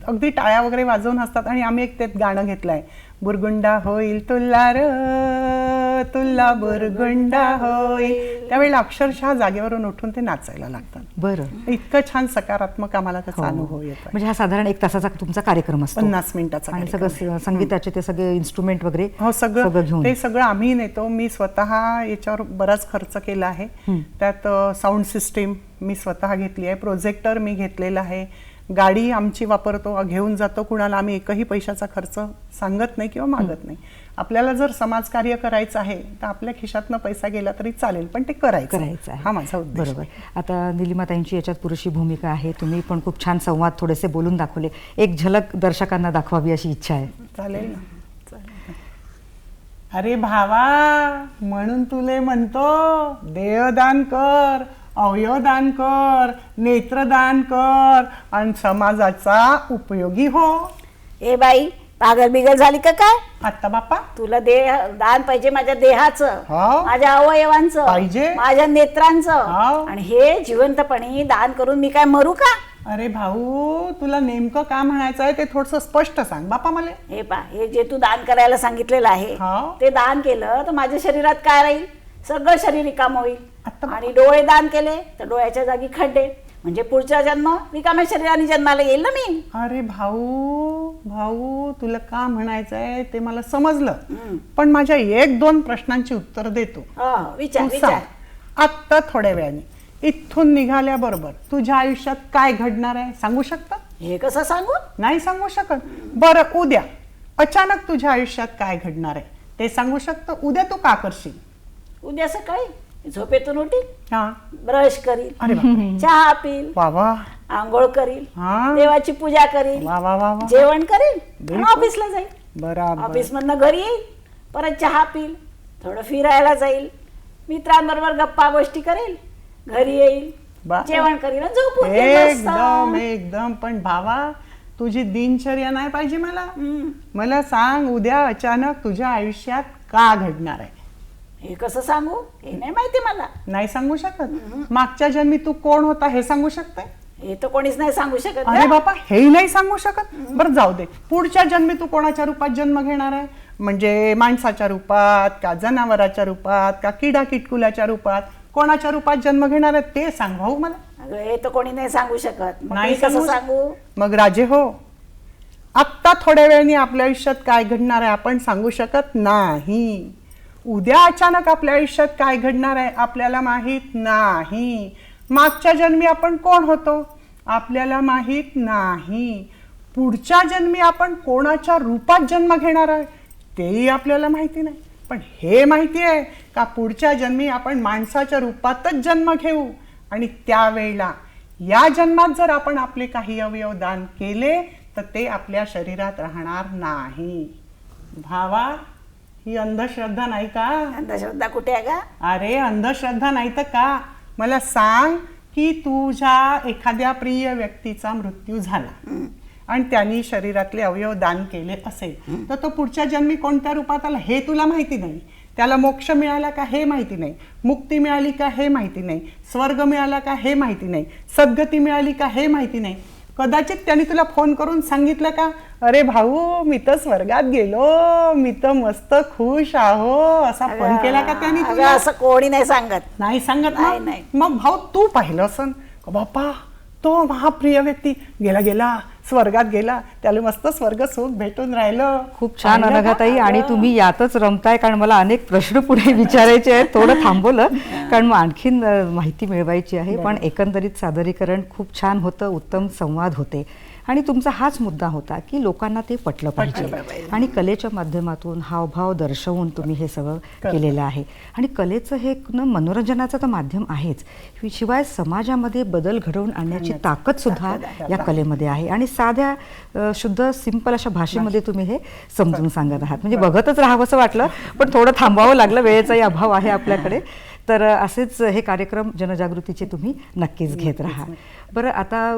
[SPEAKER 2] अगदी टाळ्या वगैरे वाजवून हसतात. आणि आम्ही एक ते गाणं घेतलंय, बुरगुंडा होईल तुला र तुला बुरगुंडा होईल, त्यावेळेला अक्षरशः जागेवरून उठून ते नाचायला लागतात.
[SPEAKER 1] बरं.
[SPEAKER 2] इतकं छान सकारात्मक आम्हाला त्याचा
[SPEAKER 1] हो.
[SPEAKER 2] अनुभव येतो.
[SPEAKER 1] म्हणजे हा साधारण 1 तासाचा तुमचा कार्यक्रम असतो.
[SPEAKER 2] 50 मिनिटाचा
[SPEAKER 1] आणि
[SPEAKER 2] कार्यक्रम.
[SPEAKER 1] सगळं संगीताचे ते सगळे इन्स्ट्रुमेंट वगैरे
[SPEAKER 2] हो, सगळं
[SPEAKER 1] घेऊन.
[SPEAKER 2] ते सगळं आम्ही नेतो. मी स्वतः याच्यावर बराच खर्च केला आहे. त्यात साऊंड सिस्टीम मी स्वतः घेतली आहे, प्रोजेक्टर मी घेतलेला आहे, गाडी आमची वापरतो, घेऊन जातो. कुणाला आम्ही एकही पैशाचा खर्च सांगत नाही किंवा मागत नाही. आपल्याला जर समाजकार्य करायचं आहे तर आपल्या खिशातनं पैसा गेला तरी चालेल, पण ते करायचं
[SPEAKER 1] आहे.
[SPEAKER 2] हा माझा उद्देश.
[SPEAKER 1] बरोबर. आता निलिमाताईंची याच्यात पुरुषी भूमिका आहे, तुम्ही पण खूप छान संवाद थोडेसे बोलून दाखवले. एक झलक दर्शकांना दाखवावी अशी इच्छा आहे.
[SPEAKER 2] चालेल ना. अरे भावा, म्हणून तुले म्हणतो, देहदान कर, अवयवदान कर, नेत्रदान कर आणि समाजाचा उपयोगी हो.
[SPEAKER 3] ए बाई, पागल बिगल झाली का काय?
[SPEAKER 2] आता बाप्पा
[SPEAKER 3] तुला दान पाहिजे माझ्या देहाचं,
[SPEAKER 2] हो.
[SPEAKER 3] माझ्या अवयवांचं,
[SPEAKER 2] पाहिजे.
[SPEAKER 3] माझ्या नेत्रांचं.
[SPEAKER 2] हो.
[SPEAKER 3] आणि हे जिवंतपणी दान करून मी काय मरू का?
[SPEAKER 2] अरे भाऊ, तुला नेमकं का म्हणायचं आहे ते थोडस स्पष्ट सांग बापा मला.
[SPEAKER 3] हे जे तू दान करायला सांगितलेलं आहे
[SPEAKER 2] हो.
[SPEAKER 3] ते दान केलं तर माझ्या शरीरात काय राहील? सगळं शरीर रिकामं होईल.
[SPEAKER 2] आता
[SPEAKER 3] आणि डोळे दान केले तर डोळ्याच्या जागी खड्डे, म्हणजे पुढचा जन्म रिकाम्या शरीराने जन्माला येईल ना मी.
[SPEAKER 2] अरे भाऊ, तुला का म्हणायचं आहे ते मला समजलं, पण माझ्या 1-2 प्रश्नांची उत्तर देतो.
[SPEAKER 3] विचार
[SPEAKER 2] तू
[SPEAKER 3] विचार.
[SPEAKER 2] सांग, आत्ता थोड्या वेळाने इथून निघाल्याबरोबर तुझ्या आयुष्यात काय घडणार आहे सांगू शकता?
[SPEAKER 3] हे कसं सांगू?
[SPEAKER 2] नाही सांगू शकत. बरं, उद्या अचानक तुझ्या आयुष्यात काय घडणार आहे ते सांगू शकतो? उद्या तू का करशील?
[SPEAKER 3] उद्या सकाळी झोपेतून उठील,
[SPEAKER 2] हा.
[SPEAKER 3] ब्रश करील,
[SPEAKER 2] अरे बापरे.
[SPEAKER 3] चहा पिल,
[SPEAKER 2] वा वा
[SPEAKER 3] आंघोळ करील,
[SPEAKER 2] हा.
[SPEAKER 3] देवाची पूजा करील,
[SPEAKER 2] वा वा वा वा.
[SPEAKER 3] जेवण करील,
[SPEAKER 2] बिलकुल.
[SPEAKER 3] ऑफिसला जाईल.
[SPEAKER 2] बराबर.
[SPEAKER 3] ऑफिस मधनं घरी येईल, परत चहा पिल, थोडं फिरायला जाईल, मित्रांबरोबर गप्पा गोष्टी करेल, घरी येईल, जेवण करील, झोपून घेईल मस्त.
[SPEAKER 2] एकदम. पण भावा, तुझी दिनचर्या नाही पाहिजे मला सांग, उद्या अचानक तुझ्या आयुष्यात का घडणार आहे?
[SPEAKER 3] हे कसं सांगू? हे नाही माहिती मला.
[SPEAKER 2] नाही सांगू शकत. मागच्या जन्मी तू कोण होता हे सांगू शकते?
[SPEAKER 3] हे तर कोणीच नाही सांगू शकत.
[SPEAKER 2] अरे बापा, हेही नाही सांगू शकत. बरं, जाऊ दे. पुढच्या जन्मी तू कोणाच्या रूपात जन्म घेणार आहे? म्हणजे माणसाच्या रूपात का जनावराच्या रूपात का किडा किटकुलाच्या रूपात, कोणाच्या रूपात जन्म घेणार आहे ते सांग भाऊ मला.
[SPEAKER 3] अगं, हे तर कोणी नाही सांगू शकत. मग
[SPEAKER 2] नाही
[SPEAKER 3] मी कसं
[SPEAKER 2] सांगू
[SPEAKER 3] सांगू?
[SPEAKER 2] मग राजे हो, आत्ता थोड्या वेळाने आपल्या आयुष्यात काय घडणार आहे आपण सांगू शकत नाही. उद्या अचानक आपल्या आयुष्यात काय घडणार आहे आपल्याला माहित नाही. मागच्या जन्मी आपण कोण होतो आपल्याला माहित नाही. पुढच्या जन्मी आपण कोणाच्या रूपात जन्म घेणार आहे तेही आपल्याला माहिती नाही. पण हे माहिती आहे का पुढच्या जन्मी आपण माणसाच्या रूपातच जन्म घेऊ आणि त्यावेळेला या जन्मात जर आपण आपले काही अवयव दान केले तर ते आपल्या शरीरात राहणार नाही. भावा, ही अंधश्रद्धा नाही का?
[SPEAKER 3] अंधश्रद्धा कुठे आहे का?
[SPEAKER 2] अरे, अंधश्रद्धा नाही तर का? मला सांग की तुझ्या एखाद्या प्रिय व्यक्तीचा मृत्यू झाला आणि त्यांनी शरीरातले अवयव दान केले असेल तर तो पुढच्या जन्मी कोणत्या रूपात आला हे तुला माहिती नाही. त्याला मोक्ष मिळाला का हे माहिती नाही, मुक्ती मिळाली का हे माहिती नाही, स्वर्ग मिळाला का हे माहिती नाही, सद्गती मिळाली का हे माहिती नाही. कदाचित त्यांनी तुला फोन करून सांगितलं का, अरे भाऊ मी तर स्वर्गात गेलो, मी तर मस्त खुश आहो, असा फोन केला का त्यांनी तुला?
[SPEAKER 3] असं कोणी नाही सांगत.
[SPEAKER 2] नाही सांगत ना?
[SPEAKER 3] नाही.
[SPEAKER 2] मग भाऊ तू पाहिलं असन बापा, तो महाप्रिय व्यक्ती गेला स्वर्गात गेला, त्याला मस्त स्वर्ग सुख भेटून राहिलं.
[SPEAKER 1] खूप छान अनघाताई, आणि तुम्ही यातच रमताय, कारण मला अनेक प्रश्न पुढे विचारायचे आहेत. थोडं थांबवलं कारण मग आणखीन माहिती मिळवायची आहे. पण एकंदरीत सादरीकरण खूप छान होतं, उत्तम संवाद होते. आणि तुमचा हाच मुद्दा होता की लोकांना ते पटलं पाहिजे आणि कलेच्या माध्यमातून हावभाव दर्शवून तुम्ही हे सगळं केलेलं आहे. आणि कलेचं हे मनोरंजनाचं तर माध्यम आहेच, शिवाय समाजामध्ये बदल घडवून आणण्याची ताकद सुद्धा या कलेमध्ये आहे. आणि साध्या शुद्ध सिंपल अशा भाषेमध्ये तुम्ही हे समजून सांगत आहात. म्हणजे बघतच राहावंसं वाटलं, पण थोडं थांबावं लागलं, वेळेचाही अभाव आहे आपल्याकडे. तर असेच हे कार्यक्रम जनजागृतीचे तुम्ही नक्कीच घेत राहा. बरं, आता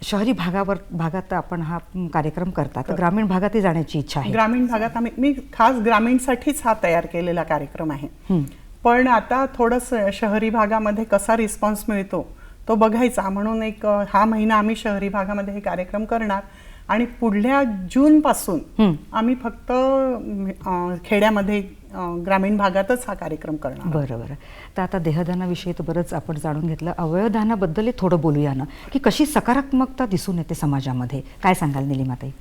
[SPEAKER 1] शहरी भागात आपण हा कार्यक्रम करता, तर ग्रामीण भागातही जाण्याची इच्छा आहे.
[SPEAKER 2] ग्रामीण भागात मी खास ग्रामीणसाठीच हा तयार केलेला कार्यक्रम आहे. पण आता थोडंसं शहरी भागामध्ये कसा रिस्पॉन्स मिळतो तो बघायचा म्हणून हा महिना आम्ही शहरी भागामध्ये हे कार्यक्रम करणार आणि पुढल्या जून पासून आम्ही फक्त खेड्यामध्ये ग्रामीण भागातच हा कार्यक्रम करणार.
[SPEAKER 1] बरोबर. तर आता देहदानाविषयी तर बरंच आपण जाणून घेतलं, अवयवदानाबद्दलही थोडं बोलूया ना, की कशी सकारात्मकता दिसून येते समाजामध्ये, काय सांगाल निलिमाताई?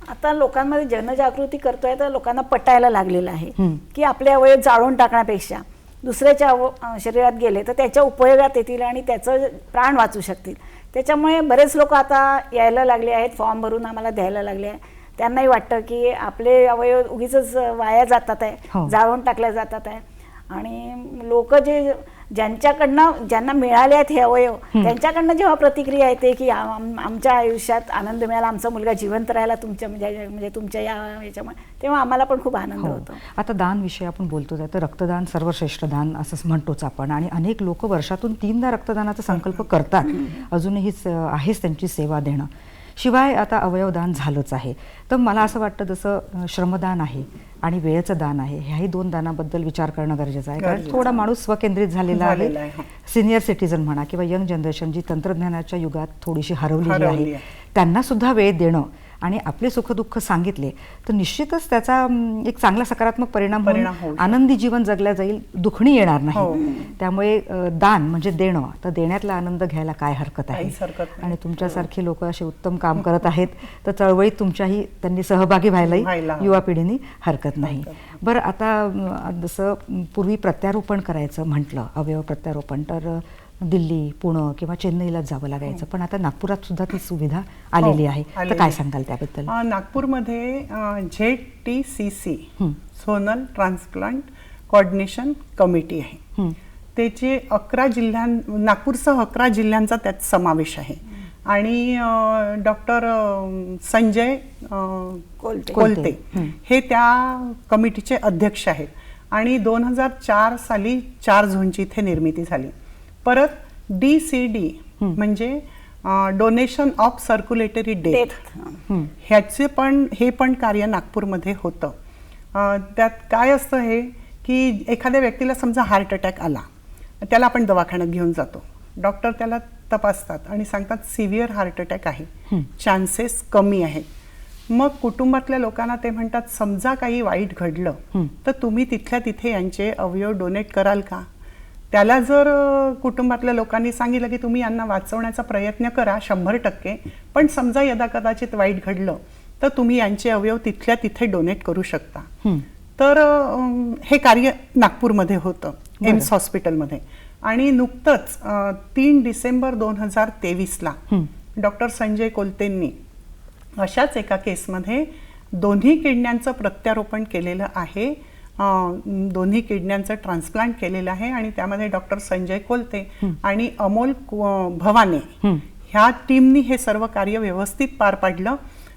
[SPEAKER 3] आता लोकांमध्ये जनजागृती करतोय तर लोकांना पटायला लागलेलं आहे की आपले अवयव जाळून टाकण्यापेक्षा दुसऱ्याच्या शरीरात गेले तर त्याच्या उपयोगात येतील आणि त्याचं प्राण वाचू शकतील. त्याच्यामुळे बरेच लोक आता यायला लागले आहेत, फॉर्म भरून आम्हाला द्यायला लागले आहे. त्यांनाही वाटतं की आपले अवयव उगीच वाया जातात आहे, जाळून टाकल्या जातात आहे. आणि लोक ज्यांना मिळाले आहेत हे अवयव त्यांच्याकडनं जेव्हा प्रतिक्रिया येते की आमच्या आयुष्यात आनंद मिळाला, आमचा मुलगा जिवंत राहिला तुमच्या म्हणजे तुमच्या याच्यामुळे, तेव्हा आम्हाला पण खूप आनंद होतो.
[SPEAKER 1] आता दान विषय आपण बोलतो, तर रक्तदान सर्वश्रेष्ठ दान असं म्हणतोच आपण, आणि अनेक लोक वर्षातून 3दा रक्तदानाचा संकल्प करतात. अजूनही आहेच त्यांची सेवा देणं. शिवाय आता अवयवदान झालंच आहे, तर मला असं वाटतं जसं श्रमदान आहे आणि वेळेचं दान आहे, ह्याही 2 दानाबद्दल विचार करणं गरजेचं आहे. कारण थोडा माणूस स्वकेंद्रित झालेला आहे. सिनियर सिटीजन म्हणा किंवा यंग जनरेशन जी तंत्रज्ञानाच्या युगात थोडीशी हरवलेली आहे, त्यांना सुद्धा वेळ देणं आणि आपले सुखदुःख सांगितले तर निश्चितच त्याचा एक चांगला सकारात्मक परिणाम होऊन आनंदी जीवन जगल्या जाईल, दुखणी येणार नाही. त्यामुळे दान म्हणजे देणं, तर देण्यातला आनंद घ्यायला काय हरकत आहे. आणि तुमच्यासारखे लोक असे उत्तम काम करत आहेत तर चळवळीत तुमच्याही त्यांनी सहभागी व्हायलाही युवा पिढीने हरकत नाही. बरं, आता जसं पूर्वी प्रत्यारोपण करायचं म्हटलं, अवयव प्रत्यारोपण, तर दिल्ली, पुणे किंवा चेन्नईलाच जावं लागायचं, पण आता नागपुरात सुद्धा ती सुविधा आलेली आहे. तर काय सांगाल त्याबद्दल?
[SPEAKER 2] नागपूरमध्ये ZTCC zonal transplant coordination committee आहे. त्याचे 11 नागपूरसह 11 जिल्ह्यांचा त्यात समावेश आहे. आणि डॉक्टर संजय कोलते हे त्या कमिटीचे अध्यक्ष आहेत. आणि 2004 साली 4 झोनची इथे निर्मिती झाली. परत DCD म्हणजे डोनेशन ऑफ सर्क्युलेटरी डेथ, हे पण कार्य नागपूरमध्ये होतं. त्यात काय असतं हे की एखाद्या व्यक्तीला समजा हार्ट अटॅक आला, त्याला आपण दवाखान्यात घेऊन जातो, डॉक्टर त्याला तपासतात आणि सांगतात सिव्हिअर हार्ट अटॅक आहे, चान्सेस कमी आहेत. मग कुटुंबातल्या लोकांना ते म्हणतात समजा काही वाईट घडलं तर तुम्ही तिथल्या तिथे यांचे अवयव डोनेट कराल का? त्याला जर कुटुंबातल्या लोकांनी सांगितलं की तुम्ही यांना वाचवण्याचा प्रयत्न करा 100%, पण समजा यदा कदाचित वाईट घडलं तर तुम्ही यांचे अवयव तिथल्या तिथे डोनेट करू शकता. तर हे कार्य नागपूरमध्ये होतं एम्स हॉस्पिटलमध्ये. आणि नुकतंच 3 डिसेंबर 2023ला डॉक्टर संजय कोलतेंनी अशाच एका केसमध्ये 2 किडण्यांचं प्रत्यारोपण केलेलं आहे, 2 किडण्यांचं ट्रान्सप्लांट केलेलं आहे. आणि त्यामध्ये डॉक्टर संजय कोलते आणि अमोल भवाने ह्या टीमनी हे सर्व कार्य व्यवस्थित पार पाडलं.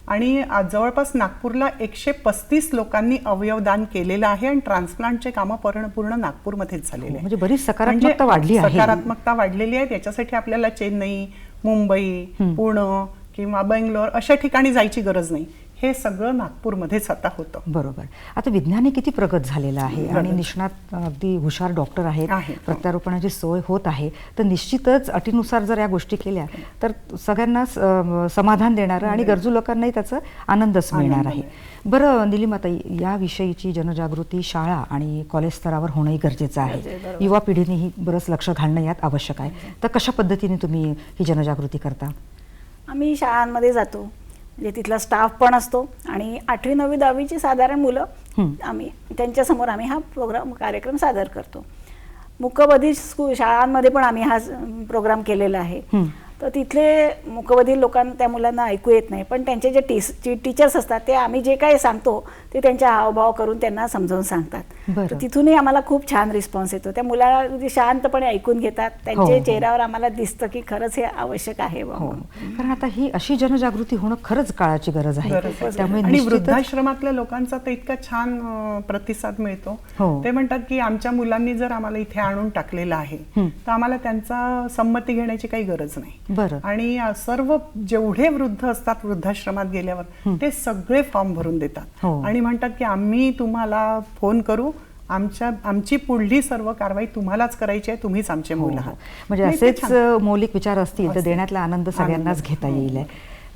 [SPEAKER 2] आणि जवळपास नागपूरला 135 लोकांनी अवयवदान केलेलं आहे आणि ट्रान्सप्लांटचे कामं पूर्ण नागपूरमध्येच झालेले आहे.
[SPEAKER 1] म्हणजे बरीच सकारात्मकता वाढली आहे.
[SPEAKER 2] सकारात्मकता वाढलेली आहे. त्याच्यासाठी आपल्याला चेन्नई, मुंबई, पुणे किंवा बेंगलोर अशा ठिकाणी जायची गरज नाही. हे सगळं नागपूरमध्येच आता होतं.
[SPEAKER 1] बरोबर. आता विज्ञानही किती प्रगत झालेलं आहे आणि निष्णात अगदी हुशार डॉक्टर आहेत, प्रत्यारोपणाची सोय होत आहे. तर निश्चितच अटीनुसार जर या गोष्टी केल्या तर सगळ्यांना समाधान देणारं आणि गरजू लोकांनाही त्याचा आनंदच मिळणार आहे. बरं निलिमाताई, याविषयीची जनजागृती शाळा आणि कॉलेज स्तरावर होणंही गरजेचं आहे. युवा पिढीनेही बरंच लक्ष घालणं यात आवश्यक आहे. तर कशा पद्धतीने तुम्ही ही जनजागृती करता?
[SPEAKER 3] आम्ही शाळांमध्ये जातो, म्हणजे तिथला स्टाफ पण असतो आणि 8वी 9वी 10वीची साधारण मुलं आम्ही त्यांच्यासमोर आम्ही हा कार्यक्रम सादर करतो. मूकबधीर शाळांमध्ये पण आम्ही हा प्रोग्राम केलेला आहे. तर तिथले मूकबधीर लोकांना त्या मुलांना ऐकू येत नाही, पण त्यांचे जे टीचर्स असतात ते आम्ही जे काही सांगतो ते त्यांच्या हावभाव करून त्यांना समजावून सांगतात.
[SPEAKER 1] बरं.
[SPEAKER 3] तर तिथूनही आम्हाला खूप छान रिस्पॉन्स येतो. त्या मुलाला अगदी शांतपणे ऐकून घेतात, त्यांच्या
[SPEAKER 1] हो.
[SPEAKER 3] चेहऱ्यावर आम्हाला दिसतं की खरंच हे आवश्यक आहे
[SPEAKER 1] हो
[SPEAKER 3] म्हणून.
[SPEAKER 1] कारण आता ही अशी जनजागृती होणं खरंच काळाची गरज आहे.
[SPEAKER 2] गरज आहे.
[SPEAKER 1] त्यामुळे
[SPEAKER 2] आणि
[SPEAKER 1] निश्चितच-
[SPEAKER 2] वृद्धाश्रमातल्या लोकांचा तर इतका छान प्रतिसाद मिळतो.
[SPEAKER 1] हो.
[SPEAKER 2] ते म्हणतात की आमच्या मुलांनी जर आम्हाला इथे आणून टाकलेलं आहे तर आम्हाला त्यांचा संमती घेण्याची काही गरज नाही.
[SPEAKER 1] बरं.
[SPEAKER 2] आणि सर्व जेवढे वृद्ध असतात वृद्धाश्रमात गेल्यावर ते सगळे फॉर्म भरून देतात
[SPEAKER 1] हो.
[SPEAKER 2] आणि म्हणतात की आम्ही तुम्हाला फोन करू, आमची पुढली सर्व कारवाई तुम्हालाच करायची आहे, तुम्हीच आमचे
[SPEAKER 1] हो,
[SPEAKER 2] मुलं
[SPEAKER 1] हो.
[SPEAKER 2] आहात.
[SPEAKER 1] म्हणजे
[SPEAKER 2] नाही, ते
[SPEAKER 1] असेच
[SPEAKER 2] छान.
[SPEAKER 1] मौलिक विचार असतील तर देण्यातला आनंद सगळ्यांनाच
[SPEAKER 2] आनंद.
[SPEAKER 1] घेता येईल.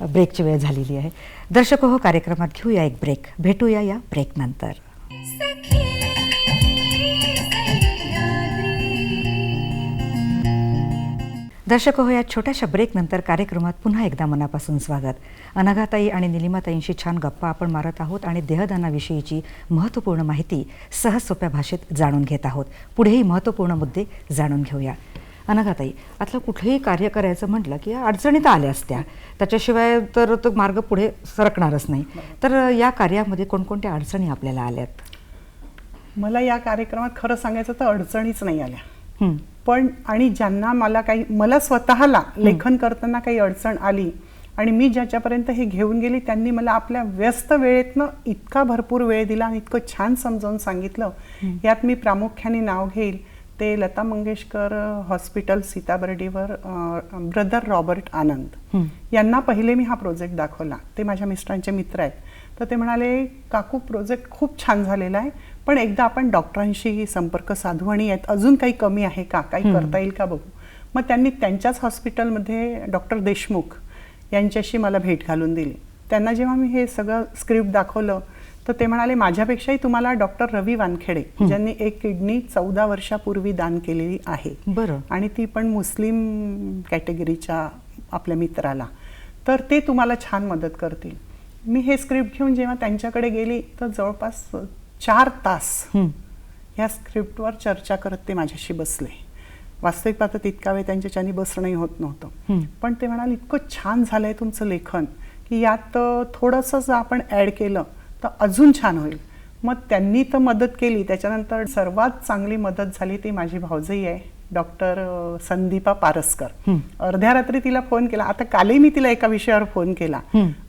[SPEAKER 1] ब्रेकची वेळ झालेली आहे. दर्शक हो, कार्यक्रमात घेऊया एक ब्रेक. भेटूया या ब्रेक नंतर. दर्शक हो, या छोट्याशा ब्रेक नंतर कार्यक्रमात पुन्हा एकदा मनापासून स्वागत. अनघाताई आणि निलिमाताईंशी छान गप्पा आपण मारत आहोत आणि देहदानाविषयीची महत्त्वपूर्ण माहिती सहज सोप्या भाषेत जाणून घेत आहोत. पुढेही महत्त्वपूर्ण मुद्दे जाणून घेऊया. अनघाताई, आता कुठेही कार्य करायचं म्हटलं की अडचणी तर आल्या असत्या, त्याच्याशिवाय तर तो मार्ग पुढे सरकणारच नाही. तर या कार्यामध्ये कोणकोणत्या अडचणी आपल्याला आल्यात?
[SPEAKER 2] मला या कार्यक्रमात खरं सांगायचं तर अडचणीच नाही आल्या.
[SPEAKER 1] हं.
[SPEAKER 2] पण आणि ज्यांना मला स्वतःला लेखन करताना काही अडचण आली आणि मी ज्याच्यापर्यंत हे घेऊन गेली त्यांनी मला आपल्या व्यस्त वेळेतनं इतका भरपूर वेळ दिला आणि इतकं छान समजावून सांगितलं. यात मी प्रामुख्याने नाव घेईल ते लता मंगेशकर हॉस्पिटल सीताबर्डीवर ब्रदर रॉबर्ट आनंद यांना पहिले मी हा प्रोजेक्ट दाखवला. ते माझ्या मिस्टरांचे मित्र आहेत. तर ते म्हणाले, काकू प्रोजेक्ट खूप छान झालेला आहे, पण एकदा आपण डॉक्टरांशी संपर्क साधू आणि यात अजून काही कमी आहे का, काही करता येईल का बघू. मग त्यांनी त्यांच्याच हॉस्पिटलमध्ये डॉक्टर देशमुख यांच्याशी मला भेट घालून दिली. त्यांना जेव्हा मी हे सगळं स्क्रिप्ट दाखवलं तर ते म्हणाले, माझ्यापेक्षाही तुम्हाला डॉक्टर रवी वानखेडे ज्यांनी एक किडनी 14 वर्षापूर्वी दान केलेली आहे.
[SPEAKER 1] बरं.
[SPEAKER 2] आणि ती पण मुस्लिम कॅटेगरीच्या आपल्या मित्राला, तर ते तुम्हाला छान मदत करतील. मी हे स्क्रिप्ट घेऊन जेव्हा त्यांच्याकडे गेली तर जवळपास 4 तास ह्या स्क्रिप्टवर चर्चा करत ते माझ्याशी बसले. वास्तविक पाहता तितका वेळ त्यांच्याच्यानी बसणंही होत नव्हतं. पण ते म्हणाले, इतकं छान झालंय तुमचं लेखन की यात थोडंसं आपण ॲड केलं तर अजून छान होईल. मग त्यांनी तर मदत केली. त्याच्यानंतर सर्वात चांगली मदत झाली ती माझी भाऊजाई आहे, डॉक्टर संदीपा पारसकर. अर्ध्या रात्री तिला फोन केला. आता कालही मी तिला एका विषयावर फोन केला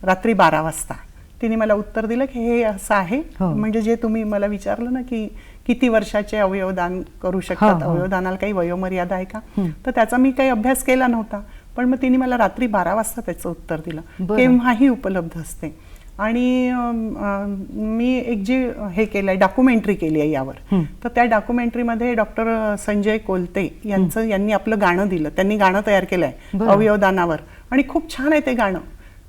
[SPEAKER 2] रात्री 12 वाजता. तिने मला उत्तर दिलं की हे असं आहे, म्हणजे जे तुम्ही मला विचारलं ना की किती वर्षाचे अवयवदान करू शकतात, अवयवदानाला काही वयोमर्यादा आहे का, तर त्याचा मी काही अभ्यास केला नव्हता. पण मग तिने मला रात्री 12 वाजता त्याचं उत्तर दिलं. केव्हाही उपलब्ध असते. आणि मी एक जी हे केलंय डॉक्युमेंटरी केली आहे यावर. तर त्या डॉक्युमेंटरीमध्ये डॉक्टर संजय कोलते यांनी आपलं गाणं दिलं. त्यांनी गाणं तयार केलंय अवयवदानावर आणि खूप छान आहे ते गाणं.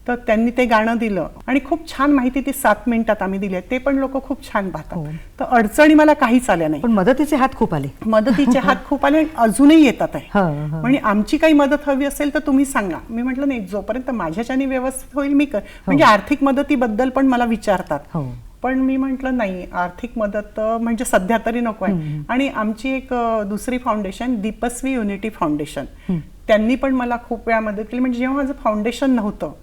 [SPEAKER 2] तर त्यांनी ते गाणं दिलं आणि खूप छान माहिती ती 7 मिनिटात आम्ही दिली आहे. ते पण लोक खूप छान पाहतात. तर अडचणी मला काहीच आल्या नाही.
[SPEAKER 1] पण मदतीचे हात खूप आले.
[SPEAKER 2] मदतीचे हात खूप आले, अजूनही येतात आहे.
[SPEAKER 1] हो.
[SPEAKER 2] म्हणजे आमची काही मदत हवी असेल तर तुम्ही सांगा. मी म्हटलं नाही, जोपर्यंत माझ्याच्याने व्यवस्थित होईल मी म्हणजे आर्थिक मदतीबद्दल पण मला विचारतात. पण मी म्हटलं नाही, आर्थिक मदत म्हणजे सध्या तरी नको आहे. आणि आमची एक दुसरी फाउंडेशन दीपस्वी युनिटी फाउंडेशन, त्यांनी पण मला खूप वेळा मदत केली. म्हणजे जेव्हा माझं फाउंडेशन नव्हतं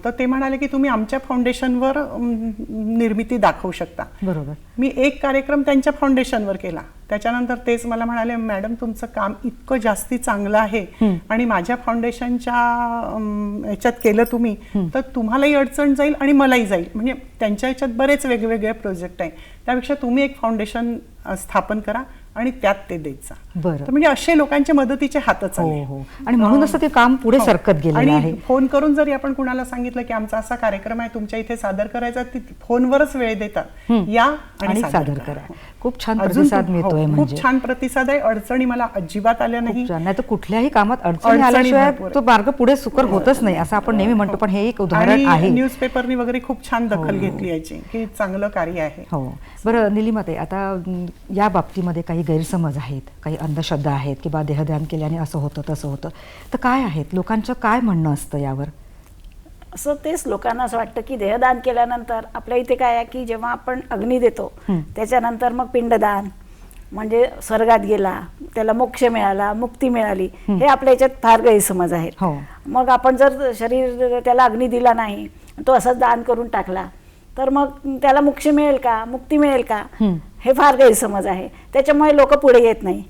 [SPEAKER 2] तर ते म्हणाले की तुम्ही आमच्या फाउंडेशनवर निर्मिती दाखवू शकता.
[SPEAKER 1] बरोबर. मी
[SPEAKER 2] एक कार्यक्रम त्यांच्या फाउंडेशनवर केला. त्याच्यानंतर तेच मला म्हणाले, मॅडम तुमचं काम इतकं जास्ती चांगलं आहे आणि माझ्या फाउंडेशनच्या याच्यात केलं तुम्ही तर तुम्हालाही अडचण जाईल आणि मलाही जाईल. म्हणजे त्यांच्या याच्यात बरेच वेगवेगळे प्रोजेक्ट आहे, त्यापेक्षा तुम्ही एक फाउंडेशन स्थापन करा आणि त्यात ते देत जा.
[SPEAKER 1] बरं.
[SPEAKER 2] म्हणजे असे लोकांचे मदतीचे हातच आले.
[SPEAKER 1] आणि म्हणूनच ते काम पुढे सरकत गेलेलं आहे.
[SPEAKER 2] फोन करून जरी आपण कुणाला सांगितलं की आमचा असा कार्यक्रम आहे तुमच्या इथे सादर करायचा, ती फोनवरच वेळ देतात, या आणि सादर करा.
[SPEAKER 1] खूप छान प्रतिसाद मिळतोय.
[SPEAKER 2] खूप छान प्रतिसाद आहे. अडचणी मला अजिबात आल्या नाही.
[SPEAKER 1] नाही तर कुठल्याही कामात अडचणी आल्याशिवाय तो मार्ग पुढे सुकर होतच नाही असं आपण नेहमी म्हणतो. पण हे एक उदाहरण आहे.
[SPEAKER 2] न्यूजपेपरनी वगैरे खूप छान दखल घेतली याची की चांगलं कार्य आहे.
[SPEAKER 1] हो. बरं निलिमाताई, आता या बाबतीमध्ये काही गैरसमज आहेत, काही अंधश्रद्धा आहेत की बा देहदान केल्याने असं होतं तसं होतं, तर काय आहेत लोकांचं काय म्हणणं असतं यावर?
[SPEAKER 3] असं तेच लोकांना असं वाटतं की देहदान केल्यानंतर आपल्या इथे काय आहे की जेव्हा आपण अग्नी देतो त्याच्यानंतर मग पिंडदान म्हणजे स्वर्गात गेला, त्याला मोक्ष मिळाला, मुक्ती मिळाली, हे आपल्या याच्यात फार गैरसमज आहेत. मग आपण जर शरीर त्याला अग्नी दिला नाही, तो असंच दान करून टाकला तर मग त्याला मोक्ष मिळेल का, मुक्ती मिळेल का, हे फार गैरसमज आहे. त्याच्यामुळे लोक पुढे येत नाही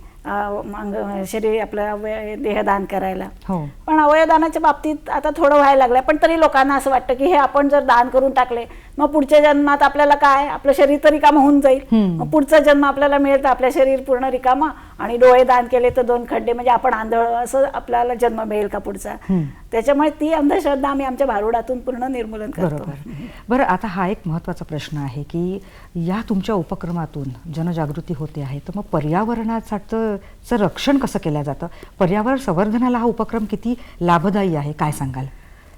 [SPEAKER 3] शरीर आपलं देहदान करायला.
[SPEAKER 1] हो.
[SPEAKER 3] पण अवयवदानाच्या बाबतीत आता थोडं व्हायला लागलंय, पण तरी लोकांना असं वाटतं की हे आपण जर दान करून टाकले मग पुढच्या जन्मात आपल्याला काय, आपलं शरीर तर रिकामं होऊन जाईल, मग पुढचा जन्म आपल्याला मिळेल तर आपल्या शरीर पूर्ण रिकामं, आणि डोळे दान केले तर 2 खड्डे, म्हणजे आपण आंधळ, असं आपल्याला जन्म मिळेल का पुढचा. त्याच्यामुळे ती अंधश्रद्धा आम्ही आमच्या भारुडातून पूर्ण निर्मूलन करतो.
[SPEAKER 1] बरं, आता हा एक महत्त्वाचा प्रश्न आहे की या तुमच्या उपक्रमातून जनजागृती होते आहे, तर मग पर्यावरणाचं रक्षण कसं केलं जातं, पर्यावरण संवर्धनाला हा उपक्रम किती लाभदायी आहे, काय सांगाल?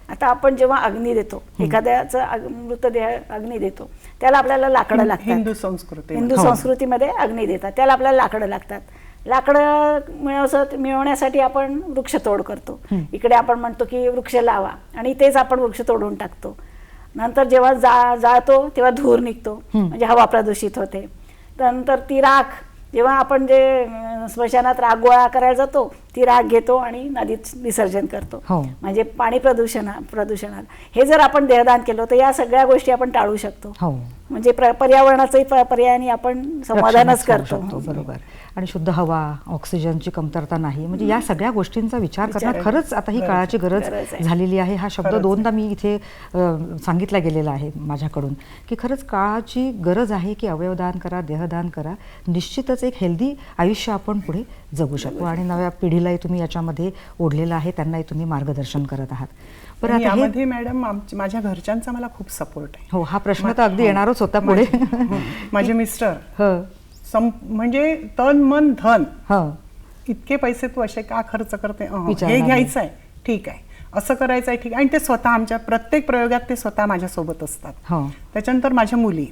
[SPEAKER 3] आता आपण जेव्हा अग्नी देतो, एखाद्याचा मृतदेह अग्नी देतो, त्याला आपल्याला लाकडं लागतात.
[SPEAKER 2] हिंदू
[SPEAKER 3] संस्कृतीमध्ये अग्नी देतात, त्याला आपल्याला लाकडं लागतात. लाकडं मिळवण्यासाठी आपण वृक्षतोड करतो. इकडे आपण म्हणतो की वृक्ष लावा, आणि तेच आपण वृक्ष तोडून टाकतो. नंतर जेव्हा जाळतो तेव्हा धूर निघतो, म्हणजे हवा प्रदूषित होते. त्यानंतर ती राख, जेव्हा आपण जे स्मशानात राख गोळा करायला जातो, ती राख घेतो आणि नदीत विसर्जन करतो, म्हणजे पाणी प्रदूषणात. हे जर आपण देहदान केलं तर या सगळ्या गोष्टी आपण टाळू शकतो. म्हणजे पर्यावरणाचंही पर्यायाने आपण समाधानच करतो.
[SPEAKER 1] बरोबर. आणि शुद्ध हवा, ऑक्सिजनची कमतरता नाही, म्हणजे या सगळ्या गोष्टींचा विचार करणं खरंच आता ही काळाची गरज झालेली आहे. हा शब्द 2दा मी इथे सांगितला गेलेला आहे माझ्याकडून, की खरंच काळाची गरज आहे की अवयवदान करा, देहदान करा. निश्चितच एक हेल्दी आयुष्य आपण पुढे जगू शकतो, आणि नव्या पिढीलाही तुम्ही याच्यामध्ये ओढलेलं आहे, त्यांनाही तुम्ही मार्गदर्शन करत आहात.
[SPEAKER 2] पण यामध्ये मॅडम माझ्या घरच्यांचा मला खूप सपोर्ट आहे.
[SPEAKER 1] हो, हा प्रश्न तर अगदी येणारच होता पुढे.
[SPEAKER 2] माझे मिस्टर म्हणजे तन मन धन, इतके पैसे तू असे का खर्च करते, हे घ्यायचं आहे ठीक आहे, असं करायचं आहे ठीक आहे. आणि ते स्वतः आमच्या प्रत्येक प्रयोगात ते स्वतः माझ्यासोबत असतात. त्याच्यानंतर माझ्या मुली,